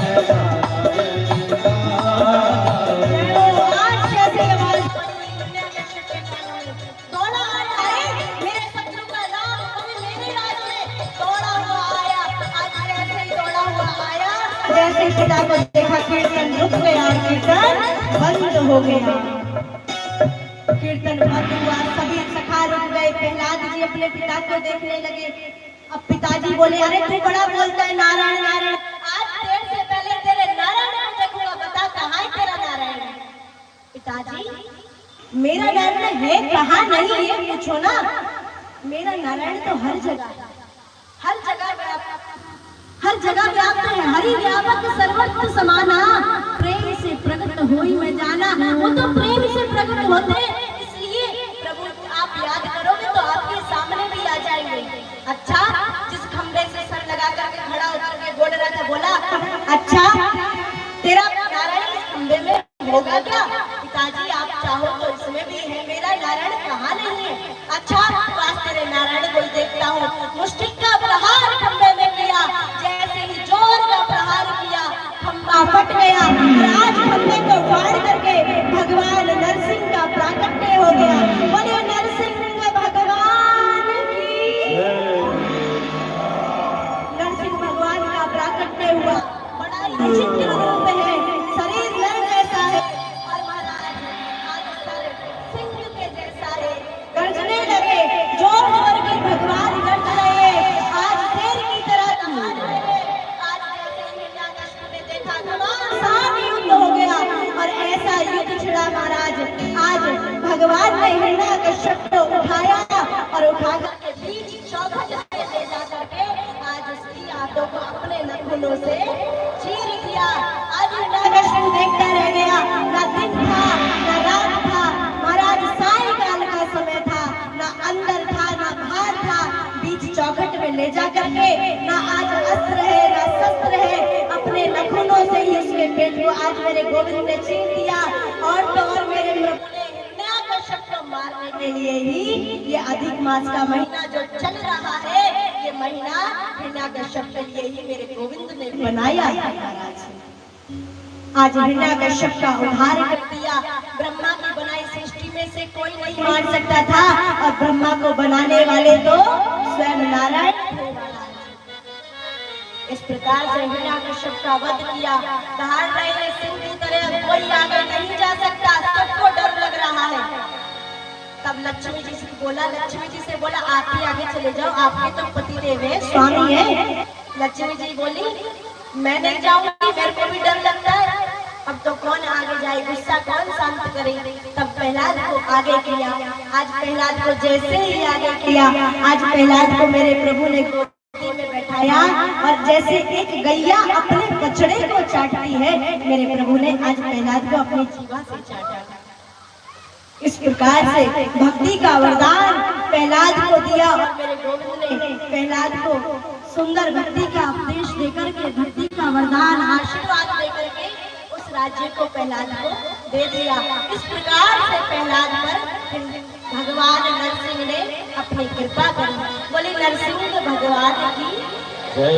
जैसे पिता को देखा, कीर्तन रुक गया और कीर्तन बंद हो गया। कीर्तन बंद हुआ, सभी सखा रुक गए। प्रहलाद जी अपने पिता को देखने लगे। अब पिताजी बोले, अरे तू बड़ा बोलता है नारायण नारायण, आज देर से पहले तेरे नारायण को देखूंगा, बता कहाँ है तेरा नारायण? पिताजी मेरा नारायण है कहाँ नहीं ये पूछो ना। मेरा नारायण तो हर जगह, हर जगह व्याप्त है। हरि व्यापक सर्वत्र समाना, प्रेम से प्रकट होई में जाना। वो तो प्रेम से प्रकट होते, इसलिए प्रभु आप याद करोगे तो आपके सामने भी आ जाएंगे। अच्छा, जिस खंबे से सर लगा करके खड़ा होकर के बोल रहा था, बोला अच्छा तेरा नारायण इस खंबे में होगा क्या? पिताजी आप चाहो तो इसमें भी है, मेरा नारायण कहाँ नहीं है। अच्छा आज तेरे नारायण को देखता हूँ। मुष्टिक का प्रहार खंबे में किया, जैसे ही जोर का प्रहार किया खंबा फट गया। और आज खंबे को फाड़ करके भगवान नरसिंह का प्राकट्य हो गया। बोले नरसिंह भगवान की। नरसिंह भगवान का प्राकट्य हुआ। बड़ा ही विचित्र रूप है, शरीर नर जैसा है और महाराज सर सिंह के जैसा है। गर्जने लगे, जोर जोर के भगवान गर्ज रहे हैं। शब्दों को अपने नखूनों से चीर दिया। आज हिरण्यकश्यप देखता रह गया। ना दिन था ना रात था, महाराज सायंकाल का समय था, ना अंदर था ना बाहर था, बीच चौखट में ले जा करके ना आज अस्त्र है ना शस्त्र है, अपने नखूनों से ही उसके पेट को आज मेरे गोविंद ने चीर दिया। और तो और मेरे प्रभु ने हिरण्यकश्यप को मारने के लिए ही ये अधिक मास का महीना जो चल रहा है, ये महीना हिरण्यकश्यप के लिए ही मेरे गोविंद ने बनाया है महाराज। आज हिरण्यकश्यप का उद्धार कर दिया। ब्रह्मा की बनाई सृष्टि में से कोई नहीं मार सकता था, और ब्रह्मा को बनाने वाले तो स्वयं नारायण थे। इस प्रकार से हिरण्यकश्यप का वध किया। दहाड़ रहे सिंह की तरह कोई आगे नहीं जा सकता, सबको डर लग रहा है। तब लक्ष्मी जी से बोला, लक्ष्मी जी से बोला आप ही आगे चले जाओ, आपके तो पति देव है, स्वामी है। लक्ष्मी जी बोली मैं नहीं जाऊंगी, मेरे को भी डर लगता है। अब तो कौन आगे जाए, गुस्सा कौन शांत करे। तब प्रहलाद को आगे किया। आज प्रहलाद को जैसे ही आगे किया, आज प्रहलाद को मेरे प्रभु ने गोदी में बैठाया, और जैसे एक गैया अपने बछड़े को चाटती है, मेरे प्रभु ने आज प्रहलाद को अपनी जीवा से चाटा। इस प्रकार से भक्ति का वरदान प्रहलाद को दिया, और मेरे गोविंद ने प्रहलाद को सुंदर भक्ति का उपदेश देकर के, भक्ति का वरदान आशीर्वाद देकर के उस राज्य को प्रहलाद को दे दिया। इस प्रकार से प्रहलाद पर भगवान नरसिंह ने अपनी कृपा करी। बोले नरसिंह भगवान की जय।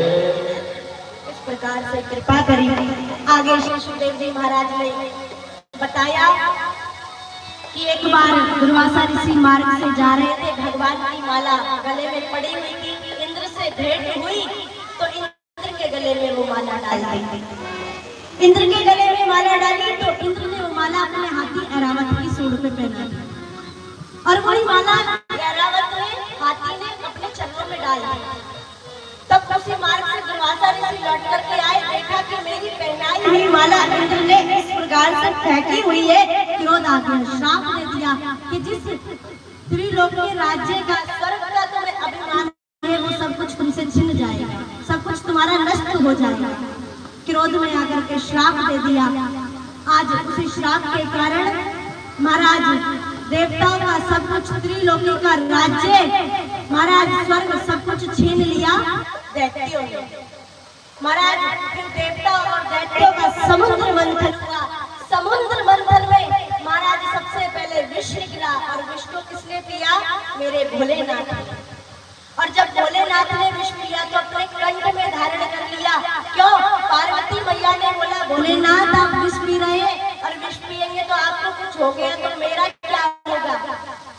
इस प्रकार से कृपा करी। आगे शेषदेव जी महाराज ने बताया कि एक बार दुर्वासा ऋषि मार्ग से जा रहे थे, भगवान की माला गले में पड़ी हुई थी, इंद्र से भेंट हुई तो इंद्र के गले में वो माला डाल दी। इंद्र के गले में माला डाली तो इंद्र ने वो माला अपने हाथी ऐरावत की सूंड पे पहना दी, और वही माला ऐरावत ने हाथी ने अपने चरणों में डाल दी। तब उसी मार्ग से दुर्वासा ऋषि लौट करके आए, देखा कि मेरी पहनाई हुई माला इंद्र ने इस प्रकार से फेंकी हुई है। क्रोध आ गया, श्राप दे दिया कि जिस त्रिलोक के राज्य का, स्वर्ग का तुम्हें अभिमान है, वो सब कुछ तुमसे छिन जाएगा, सब कुछ तुम्हारा नष्ट हो जाएगा। क्रोध में आकर के श्राप दे दिया। आज उसी श्राप के कारण महाराज देवताओं का सब कुछ, त्रिलोकी का राज्य, महाराज स्वर्ग सब कुछ छीन लिया दैत्यों ने। महाराज फिर देवताओं और दैत्यों का समुद्र मंथन हुआ। समुद्र मंथन में महाराज सबसे पहले विष निकला, और विष को किसने पिया, मेरे भोलेनाथ। और जब भोलेनाथ ने विष पिया तो अपने कंठ में धारण कर लिया। क्यों, पार्वती मैया ने बोला भोलेनाथ आप विष पी रहे हैं, और विष पिएंगे तो आपको कुछ हो गया तो मेरा क्या होगा।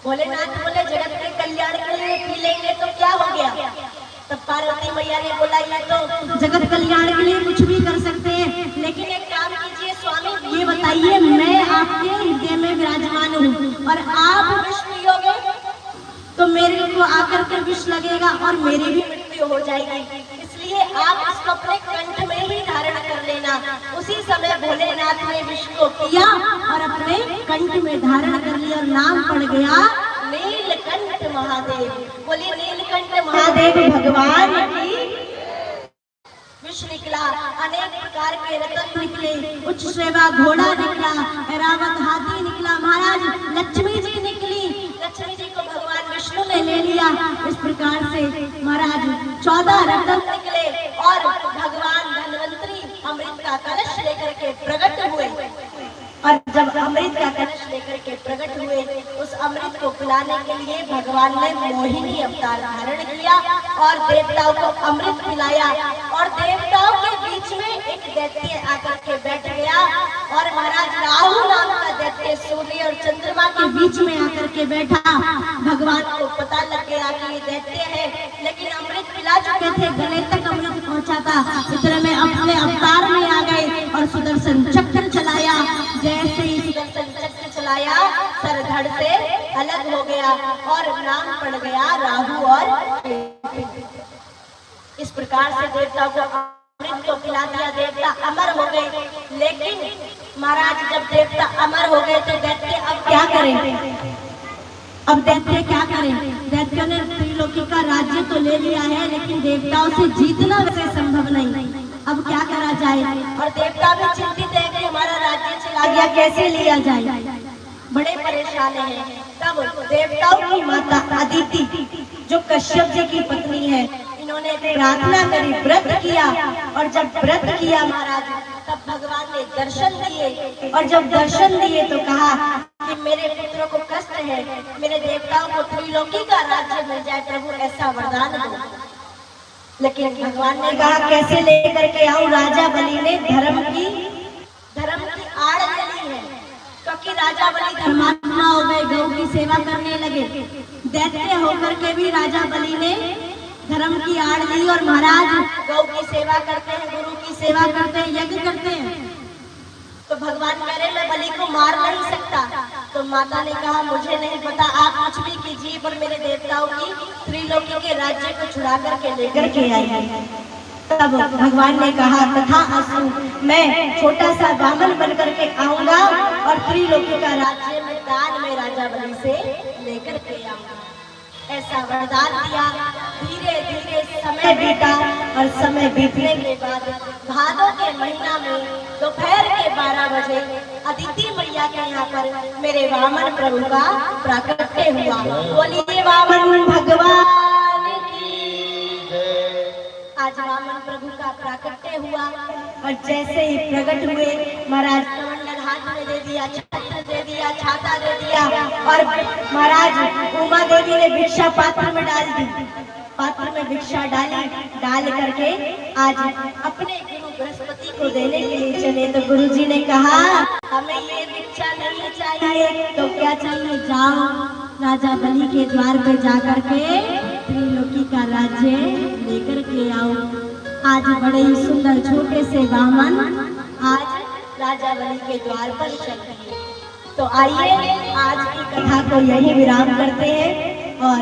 भोलेनाथ बोले जगत के कल्याण के लिए पी लेंगे तो क्या हो गया। तब पार्वती मैया ने बोला ये तो जगत कल्याण के लिए कुछ भी कर सकते हैं, लेकिन एक काम कीजिए स्वामी, ये बताइए मैं आपके हृदय में विराजमान हूँ, और आप विष पियोगे तो मेरे को आकर के विष लगेगा और मेरी भी मृत्यु हो जाएगी, इसलिए आप इसको अपने कंठ में ही धारण कर लेना। उसी समय भोलेनाथ ने विष को किया और अपने कंठ में धारण कर लिया, और नाम पड़ गया नीलकंठ महादेव। बोलिए नीलकंठ महादेव भगवान की। विष निकला, अनेक प्रकार के रत्न निकले, उच्च श्रेवा घोड़ा निकला, ऐरावत हाथी निकला, महाराज लक्ष्मी जी निकली। लक्ष्मी जी को भगवान विष्णु ने ले लिया। इस प्रकार से महाराज 14 रत्न निकले, और भगवान धन्वंतरी अमृत का कलश लेकर के प्रकट हुए। और जब अमृत का कलश लेकर के प्रकट हुए, उस अमृत को पिलाने के लिए भगवान ने मोहिनी अवतार धारण किया और देवताओं को अमृत पिलाया। और देवताओं के बीच में एक दैत्य आकर के बैठ गया, और महाराज राहु नाम का दैत्य सूर्य और चंद्रमा के बीच में आकर के बैठा। भगवान को पता लग गया कि ये दैत्य है, लेकिन अमृत पिला चुके थे, गले तक अमृत पहुंचा था। इतने में अपने अवतार में आ गए और सुदर्शन चक्र चलाया। जैसे ही सुदर्शन चक्र चलाया, सर धड़ से अलग हो गया और नाम पड़ गया राहु। और इस प्रकार से देवताओं को अमृत को पिला दिया, देवता अमर हो गए। लेकिन महाराज जब देवता अमर हो गए तो दैत्य अब क्या करें। अब दैत्य क्या करें? दैत्य ने त्रिलोकी का राज्य तो ले लिया है, लेकिन देवताओं से जीतना वैसे संभव नहीं। अब क्या करा जाए? और देवता भी चिंतित है कि हमारा राज्य चला गया, कैसे लिया जाए, बड़े परेशान हैं। तब देवताओं की माता अदिति, जो कश्यप जी की पत्नी है, इन्होंने प्रार्थना करी, व्रत किया। और जब व्रत किया महाराज, तब भगवान ने दर्शन दिए। और जब दर्शन दिए तो कहा कि मेरे पुत्रों को कष्ट है, मेरे देवताओं को त्रिलोकी का राज्य मिल जाए प्रभु, ऐसा वरदान दो। लेकिन भगवान ने कहा कैसे लेकर के आऊं? राजा बलि ने धर्म की आड़ चली है, क्योंकि राजा बलि धर्मात्मा हो गए, गौ की सेवा करने लगे। दैत्य होकर के भी राजा बलि ने धर्म की आड़ ली और महाराज गौ की सेवा करते हैं, गुरु की सेवा करते हैं, यज्ञ करते हैं। तो भगवान कह रहे मैं बलि को मार नहीं सकता। तो माता ने कहा मुझे नहीं पता, आप कुछ भी कीजिए, पर मेरे देवताओं की त्रिलोकी के राज्य को छुड़ा करके लेकर के आइए। तब भगवान ने कहा तथा असु, मैं छोटा सा बामन बनकर के आऊंगा और त्रिलोकी का राज्य में दान में राजा बलि से लेकर के आऊंगा, ऐसा वरदान दिया। धीरे धीरे समय बीता और समय बीतने के बाद भादों के महीना में दोपहर के 12 बजे अदिति मैया के यहाँ पर मेरे वामन प्रभु का प्राकट्य हुआ। बोलिए वामन भगवान की जय। आज वामन प्रभु का प्राकट्य हुआ और जैसे ही प्रकट हुए महाराज कमंडल हाथ में दे दिया, छत्र दे दिया, छाता दे दिया और महाराज उमा देवी ने भिक्षा पात्र में डाल दी। पात्र में भिक्षा डाल करके आज अपने गुरु बृहस्पति को देने के लिए चले। तो गुरुजी ने कहा हमें ये भिक्षा नहीं चाहिए, तो क्या चाहिए? जाओ राजा बलि के द्वार पे जाकर के त्रिलोकी का राज्य लेकर के आओ। आज बड़े ही सुंदर छोटे से वामन आज राजा बलि के द्वार पर चल रहे हैं। तो आइए आज की कथा को यही विराम करते हैं और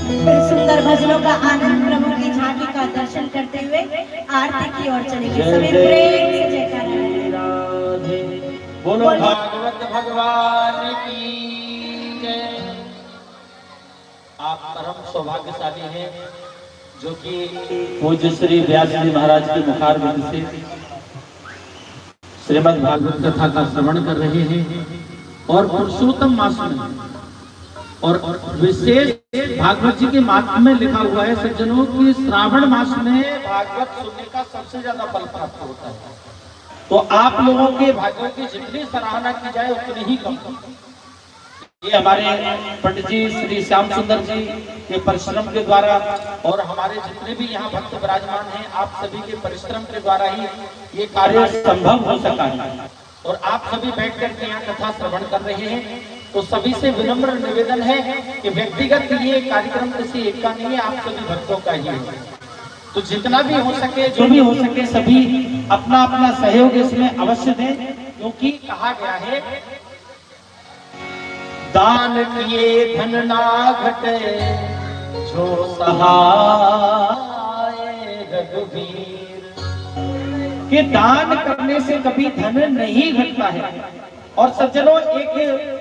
फिर सुंदर भजनों का आनंद प्रभु की झांकी का दर्शन करते हुए आरती की ओर चलेंगे। सभी प्रेम से जयकारा। बोलो भागवत भगवान की जय। आप परम सौभाग्यशाली हैं जो कि पूज्य श्री व्यास जी महाराज के मुखार बिंद से श्रीमद् भागवत कथा का श्रवण कर रहे हैं। और पुरुषोत्तम मास में और विशेष भागवत जी के महात्म्य में लिखा हुआ है सज्जनों की श्रावण मास में भागवत सुनने का सबसे ज्यादा फल प्राप्त होता है। तो आप लोगों के भाग्यों की जितनी सराहना की जाए उतनी ही कम। ये हमारे पंडित जी श्री श्याम सुंदर जी के परिश्रम के द्वारा और हमारे जितने भी यहाँ भक्त विराजमान हैं, आप सभी के परिश्रम के द्वारा ही ये कार्य संभव हो सका है। और आप सभी बैठ कर के यहाँ कथा श्रवण कर रहे हैं। तो सभी से विनम्र निवेदन है कि व्यक्तिगत ये कार्यक्रम किसी एक का नहीं है, आप सभी भक्तों का ही है। तो जितना भी हो सके, जो भी हो सके, सभी अपना अपना सहयोग इसमें अवश्य दें, क्योंकि कहा गया है दान किए धन ना घटे, जो सहाय रघुवीर। कि दान करने से कभी धन नहीं घटता है। और सज्जनों एक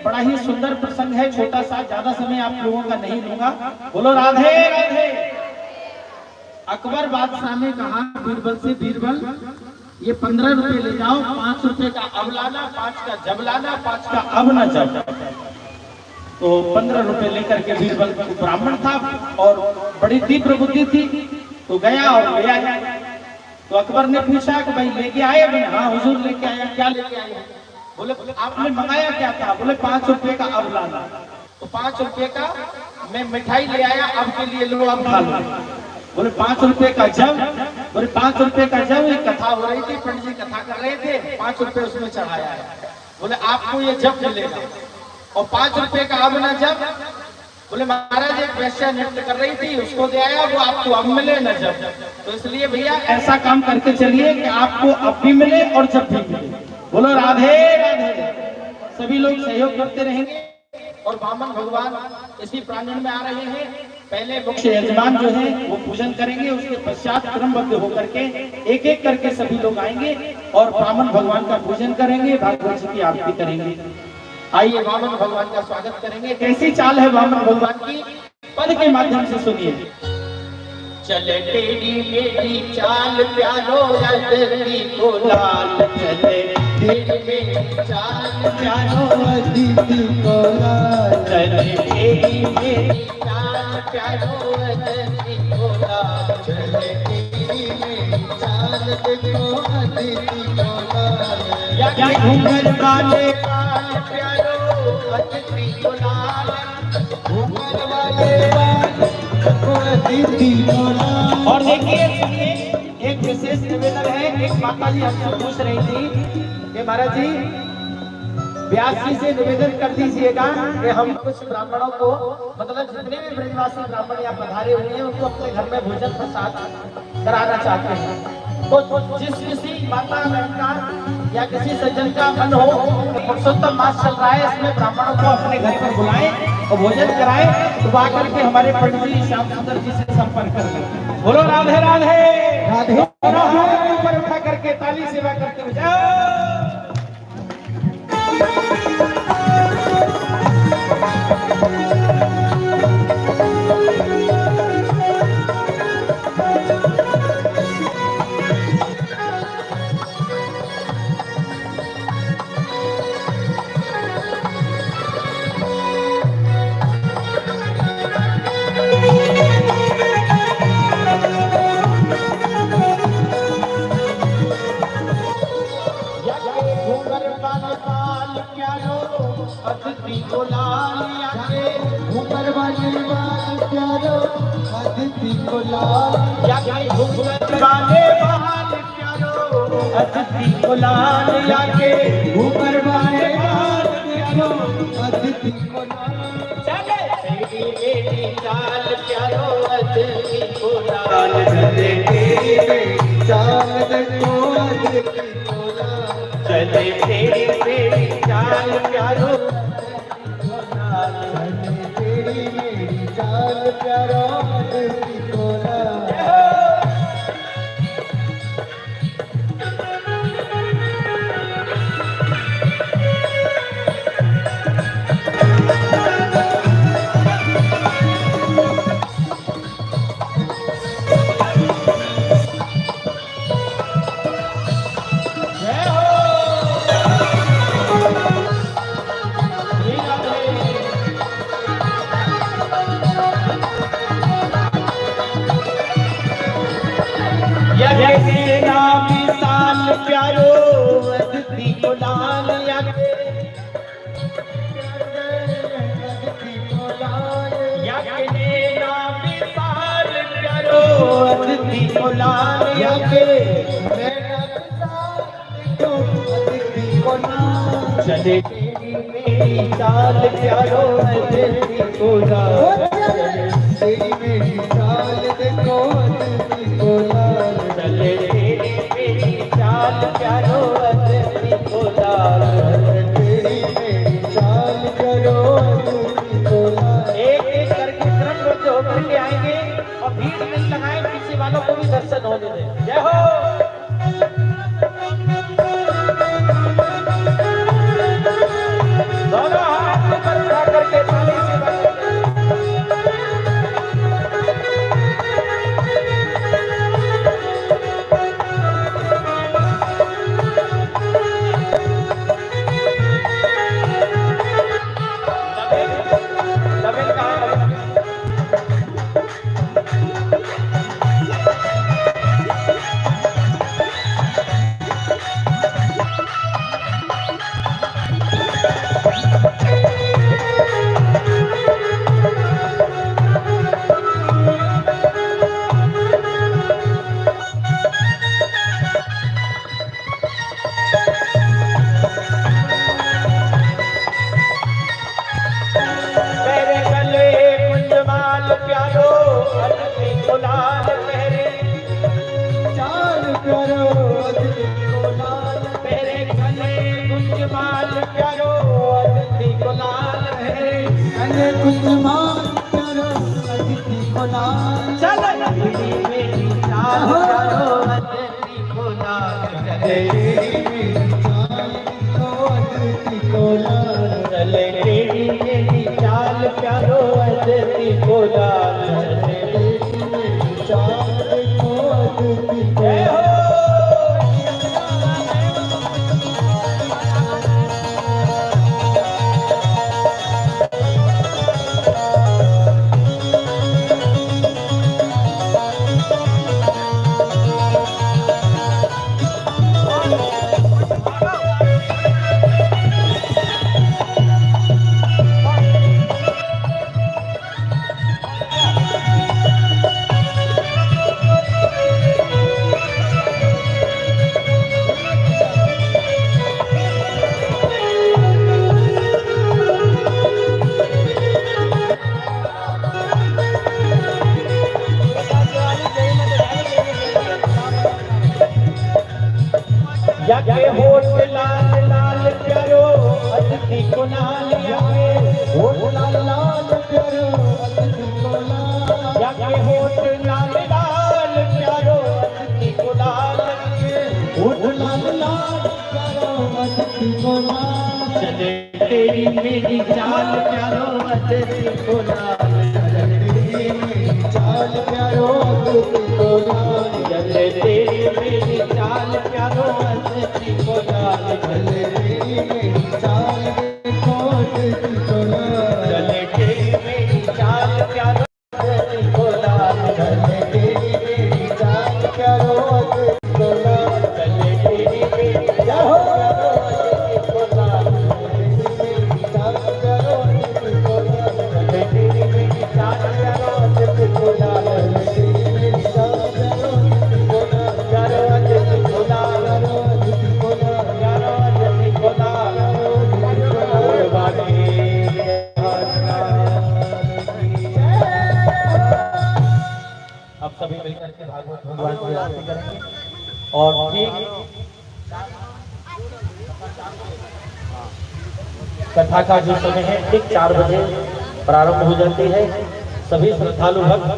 बड़ा ही सुंदर प्रसंग है, छोटा सा, ज्यादा समय आप लोगों का नहीं लूंगा। बोलो राधे राधे। अकबर बादशाह ने कहा बीरबल से, बीरबल ये 15 रुपए ले जाओ, 5 रुपए का अब लाना, 5 का जब लाना, 5 का अब न जब। तो 15 रुपए लेकर के बीरबल ब्राह्मण था और बड़ी तीव्र बुद्धि थी, तो गया और ले आया। तो अकबर ने पूछा कि भाई लेके आए? बोले हाँ हुजूर लेके आया। क्या लेके आए? बोले आपने मंगाया क्या था? बोले 5 रुपए का अब लाना। तो 5 रुपए का मैं मिठाई ले आया, अब के लिए लो, अब खा लो। बोले 5 रुपए का जब? बोले 5 रुपए का जब। एक कथा हो रही थी, पंडित जी कथा कर रहे थे, 5 रुपए उसमें चढ़ाया है। बोले आपको ये जब मिलेगा। और 5 रुपए का अब ना जब। बोले महाराज एक वैश्या नृत्य कर रही थी, उसको दे आया, वो आपको अब मिले न जब। तो इसलिए भैया ऐसा काम करके चलिए कि आपको अब भी मिले और जब भी मिले। बोलो राधे राधे। सभी लोग सहयोग करते रहेंगे। और वामन भगवान इसी प्रांगण में आ रहे हैं। पहले मुख्य यजमान जो है वो पूजन करेंगे, उसके पश्चात क्रमबद्ध होकर के एक एक करके सभी लोग आएंगे और वामन भगवान का पूजन करेंगे, भागवत जी की आरती करेंगे। आइए वामन भगवान का स्वागत करेंगे। कैसी चाल है वामन भगवान की, पद के माध्यम से सुनिए। चले टेढ़ी मेरी चाल प्यारो अदिति को लाल, चले टेढ़ी मेरी चाल प्यारो अदिति को लाल, चले टेढ़ी मेरी चाल प्यारो अदिति को लाल, चले टेढ़ी मेरी चाल देखो अदिति को लाल। या घूंघट वाले बाल प्यारो अदिति को लाल, घूंघट वाले बाल अदिति को लाल। और देखिए सुनिए, एक विशेष निवेदन है। एक माता जी हमसे पूछ रही थी कि महाराज जी व्यास जी से निवेदन कर दीजिएगा कि हम कुछ ब्राह्मणों को, मतलब जितने भी ब्रजवासी ब्राह्मण यहाँ पधारे हुए हैं उनको अपने घर में भोजन प्रसाद कराना चाहते हैं। तो जिस किसी माता बहन का या किसी सज्जन का मन हो, पुरुषोत्तम मास चल रहा है, इसमें ब्राह्मणों को अपने घर पर बुलाएं और भोजन कराएं, तो वहां करके हमारे पंडित जी श्याम सुंदर जी से संपर्क कर लें। बोलो राधे राधे राधे। ऊपर उठा करके ताली सेवा करते हुए जाओ। अदिति को लाल, याके घूंघट वाले बाल प्यारो अदिति को लाल, याके घूंघट वाले बाल प्यारो अदिति को लाल, याके घूंघट वाले बाल प्यारो अदिति को लाल। चले तेरी मेरी चाल प्यारो अदिति को लाल, चले तेरी मेरी चाल देखो अदिति को लाल, चले तेरी मेरी चाल प्यारो तेरी मेरी चाल प्यारो अदिति को लाल। प्यारो अदिति को लाल, याके अदिति को लाल, याके नैना विशाल प्यारो अदिति को लाल, याके नैना विशाल देखो अदिति को लाल, चले तेरी मेरी चाल प्यारो अदिति को लाल, तेरी मेरी चाल देखो अदिति को लाल, चले तेरी मेरी चाल प्यारो अदिति को लाल, तेरी मेरी चाल प्यारो अदिति को लाल। एक एक करके क्रमबद्ध होकर के आएंगे और भीड़ में लगाए, पीछे वालों को भी दर्शन होने दें। जय हो। दोनों हाथ ऊपर उठा करके ताली से या के होठ लाल लाल प्यारो अतिथि को लाल, या के होठ लाल लाल प्यारो अतिथि को लाल, या के होठ लाल लाल प्यारो अतिथि को लाल, होठ लाल लाल प्यारो अतिथि को लाल, चले तेरी मेरी चाल प्यारो अतिथि को लाल, चले तेरी मेरी चाल प्यारो अतिथि को लाल, चले तेरी मेरी चाल प्यारो अतिथि को लाल, चले तेरी मेरी चाल अतिथि को लाल, चले तेरी मेरी चाल प्यारो अतिथि को लाल, चले तेरी मेरी चाल प्यारो अतिथि को लाल, चले तेरी मेरी चाल प्यारो अतिथि को लाल, चले तेरी मेरी चाल प्यारो अतिथि को लाल, चले तेरी मेरी चाल प्यारो अतिथि को लाल, प्यारो अतिथि को लाल, प्यारो अतिथि को लाल, अब सभी मिलकर के भागवत भगवान की आरती करेंगे और ठीक कथा का जो समय है ठीक 4 बजे प्रारंभ हो जाती है। सभी श्रद्धालु भक्त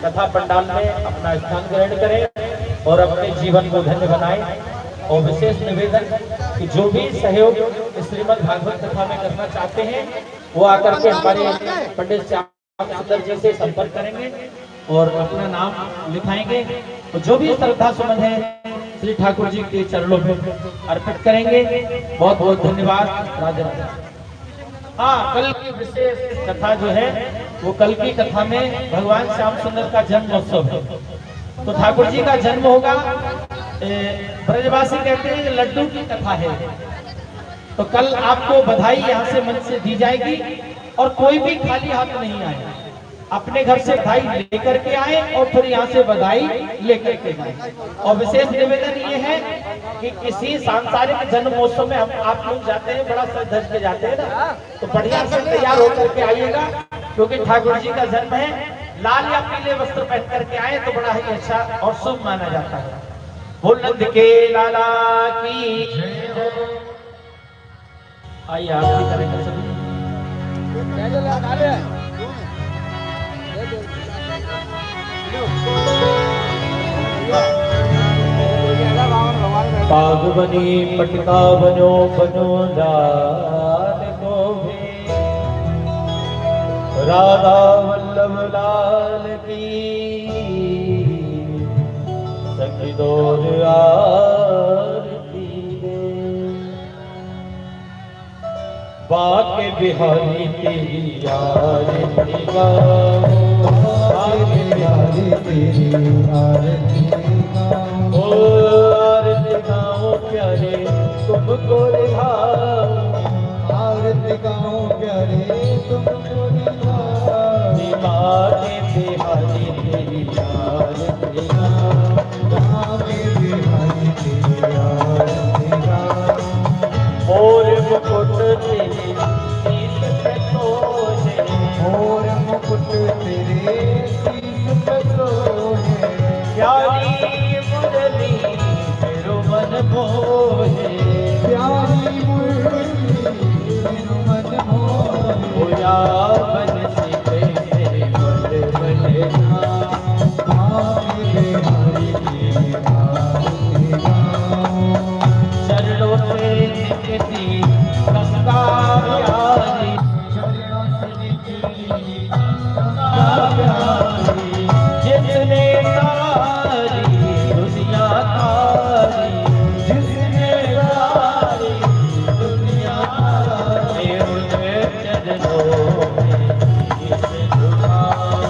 कथा पंडाल में अपना स्थान ग्रहण करें और अपने जीवन को धन्य बनाएं। और विशेष निवेदन कि जो भी सहयोग श्रीमद् भागवत कथा में करना चाहते हैं वो आकर के हमारे पंडित श्याम सुंदर जी से संपर्क करेंगे और अपना नाम लिखाएंगे। तो जो भी श्रद्धा सुमन है श्री ठाकुर जी के चरणों में अर्पित करेंगे। बहुत बहुत धन्यवाद। राधे राधे। हाँ, कल की विशेष कथा जो है वो कल की कथा में भगवान श्याम सुंदर का जन्म महोत्सव है। तो ठाकुर जी का जन्म होगा। ब्रजवासी कहते हैं लड्डू की कथा है। तो कल आपको बधाई यहाँ से मंच से दी जाएगी और कोई भी खाली हाथ नहीं आए। अपने घर से बधाई लेकर के आए और फिर यहाँ से बधाई लेकर के जाए। और विशेष निवेदन ये है कि किसी सांसारिक जन्म महोत्सव में हम आप लोग जाते हैं, बड़ा सज धज के जाते हैं ना, तो बढ़िया से तैयार होकर के आइएगा, क्योंकि ठाकुर जी का जन्म है। लाल या पीले वस्त्र पहन करके आए तो बड़ा ही अच्छा और शुभ माना जाता है। बोल नंद के लाला की जय हो। आइए आरती करेंगे सभी। बागवनी पटका बनो बनो लाल को भी, राधा वल्लभ लाल की सखी दौर आरती दे। बाके बिहारी तेरी आरती गाओ, बाके बिहारी तेरी आरती गाओ, आरती गाओ प्यारे तुमको रिझाओ, आरती गाओ प्यारे तुमको रिझाओ। बाके बिहारी तेरी आरती गाओ, बाके बिहारी तेरी आरती गाओ। और मुकुट तेरे शीश पे सोहे, और मुकुट तेरे शीश पे सोहे, प्यारी मुरली मेरो मन मोहे, प्यारी मुरली मेरो मन मोहे। होया बन से कैसे बल बल भाग्य बिहारी तेरी आरती गाओ। चरणों से निकली गंगा प्यारी, चरणों से निकली गंगा प्यारी, जिसने सारी दुनिया तारी, जिसने सारी दुनिया तारी। उनके चरणों में इस झुकाओ,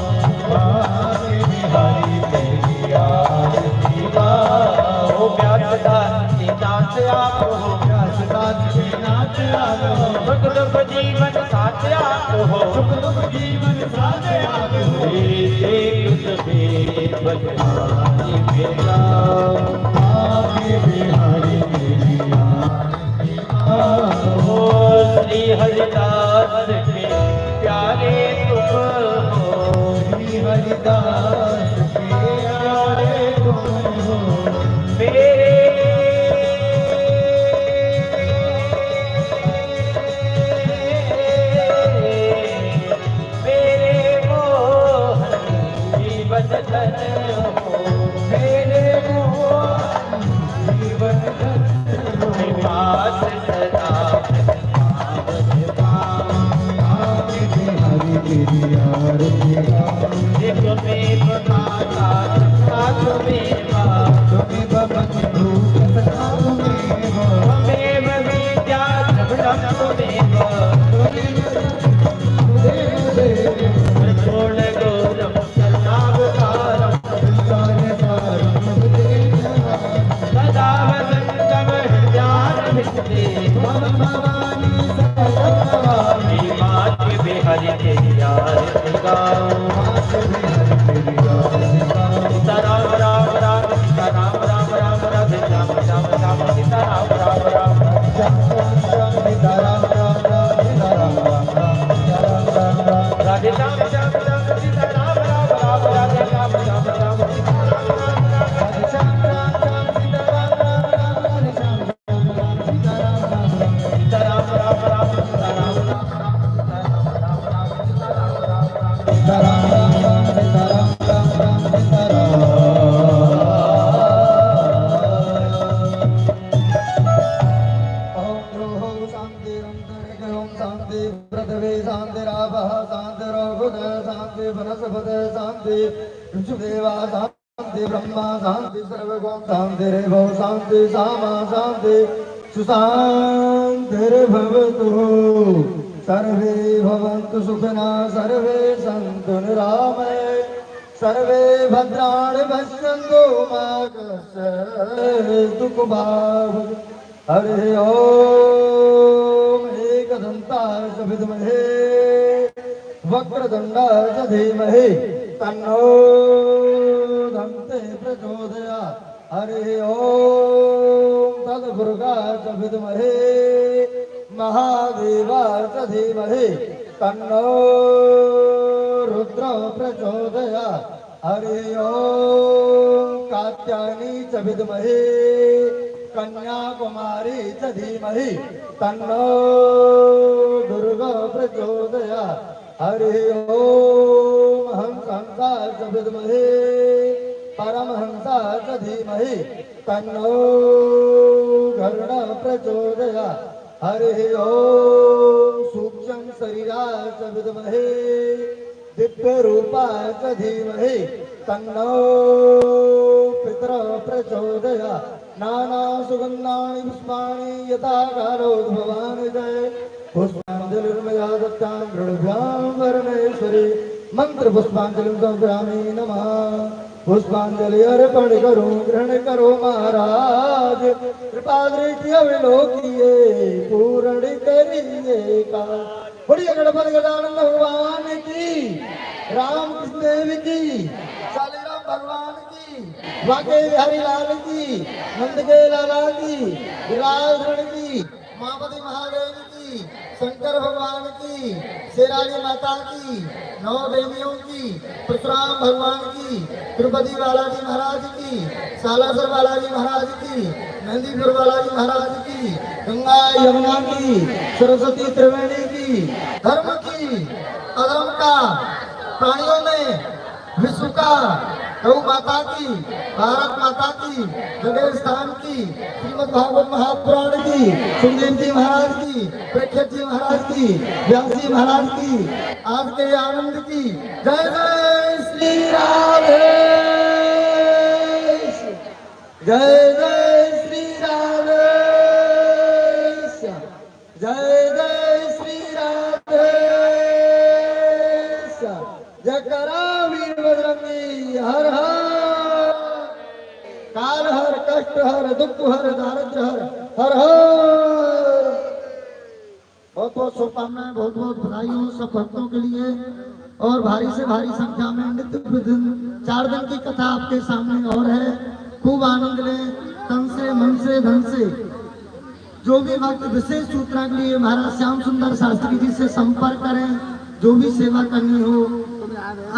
भाग्य बिहारी तेरी आरती गाओ। व्यासदास की नाच आप हो, व्यासदास की नाच आप हो, सुख दुख जीवन साथ आप हो, सुख दुख जीवन साथ आप हो। एक सवेरे बलिहारी बेलाओ, आगे बिहारी तेरी आरती गाओ। श्री हरिदास के प्यारे तुम हो, श्री हरिदास के प्यारे तुम हो। मेरे त्वमेव बन्धु सखा त्वमेव त्वमेव विद्या द्रविणं त्वमेव पूर्णगौरं सर्वावतारं सदा वसन्तं हृदयारविन्दे मम भवानी मातृ बिहरि आरति गाओ सीता राम राम राम सीता राम राम राम राधे श्याम श्याम श्याम सीता राम राम राम राधे श्याम श्याम श्याम सीता राम राम राम राधे श्याम श्याम श्याम सीता राम राम सीता राम राम राम सीता राम शांति ब्रह्मा शांति सर्वगुण शांति रेव शांति सामा शांति सुशांतिर्भवतु सर्वे भवन्तु सुखिना सर्वे सन्तु निरामये सर्वे भद्राणि पश्यन्तु मा कश्चित् दुःखभाग् हरि ओम एकदन्ताय च विद्महे वक्रतुण्डाय च धीमहि तन्नो दन्ते प्रचोदयात् हरि ओम तद्भुर्गाय च विद्महे महादेवाय च धीमहि तन्नो रुद्र प्रचोदयात् हरि ओम कात्यायनी च विद्महे कन्याकुमारी च धीमहि तन्नो दुर्गा प्रचोदयात् हरि ओम हंसाय च विद्महे परमहंसाय च धीमहि तन्नो गरुड प्रचोदयात् हरि ओम सूक्ष्म शरीराय च विद्महे दिव्य रूपाय च धीमहि तन्नो पितर प्रचोदयात् नाना सुगन्धानि पुष्पाणि यथा कालोद्भवानि जय पुष्पाञ्जलिर्मया दत्तां दृढभ्यां परमेश्वरी मंत्र पुष्पांजलि समर्पयामि नमः पुष्पांजलि अर्पण करो ग्रहण करो महाराज कृपा दृष्टि अवलोकिए पूर्ण करिए का बढ़िया गणपति गजानन भगवान की राम कृष्ण देव की शालीराम भगवान की वाके बिहारी लाल की नंद के लाला की विराजरण की मापति महादेव की शंकर भगवान की शेराली माता की नौ देवियों की परशुराम भगवान की तिरुपति बालाजी महाराज की सालासर बालाजी महाराज की मेहंदीपुर बालाजी महाराज की गंगा यमुना की सरस्वती त्रिवेणी की धर्म की अधर्म का प्राणियों में विश्व का गौ माता की भारत माता की जगह स्थान की श्रीमद् भागवत महापुराण की सुखदेव जी महाराज की प्रेक्षक जी महाराज की व्यास जी महाराज की आज के आनंद की जय जय श्री राधेश जय जय श्री राधेश जय जय श्री राधेश जय करा वीर बजरंगी हर हर काल हर कष्ट हर दुख हर दारिद्र हर हर हर बहुत बहुत शुभकामनाएं बहुत बहुत बधाई हो सब भक्तों के लिए और भारी से भारी संख्या में नित्य दिन 4 दिन की कथा आपके सामने और है खूब आनंद लें तन से मन से धन से जो भी भक्त विशेष सूचना के लिए महाराज श्याम सुंदर शास्त्री जी से संपर्क करें जो भी सेवा करनी हो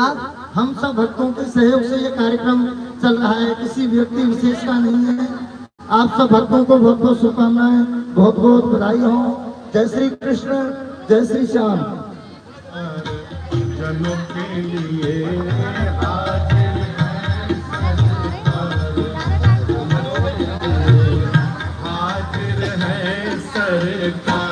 आप हम सब भक्तों के सहयोग से ये कार्यक्रम चल रहा है किसी व्यक्ति विशेष का नहीं है आप सब भक्तों को बहुत बहुत शुभकामनाएं बहुत बहुत बधाई हो जय श्री कृष्ण जय श्री श्याम जनों के लिए हाजिर है सरकार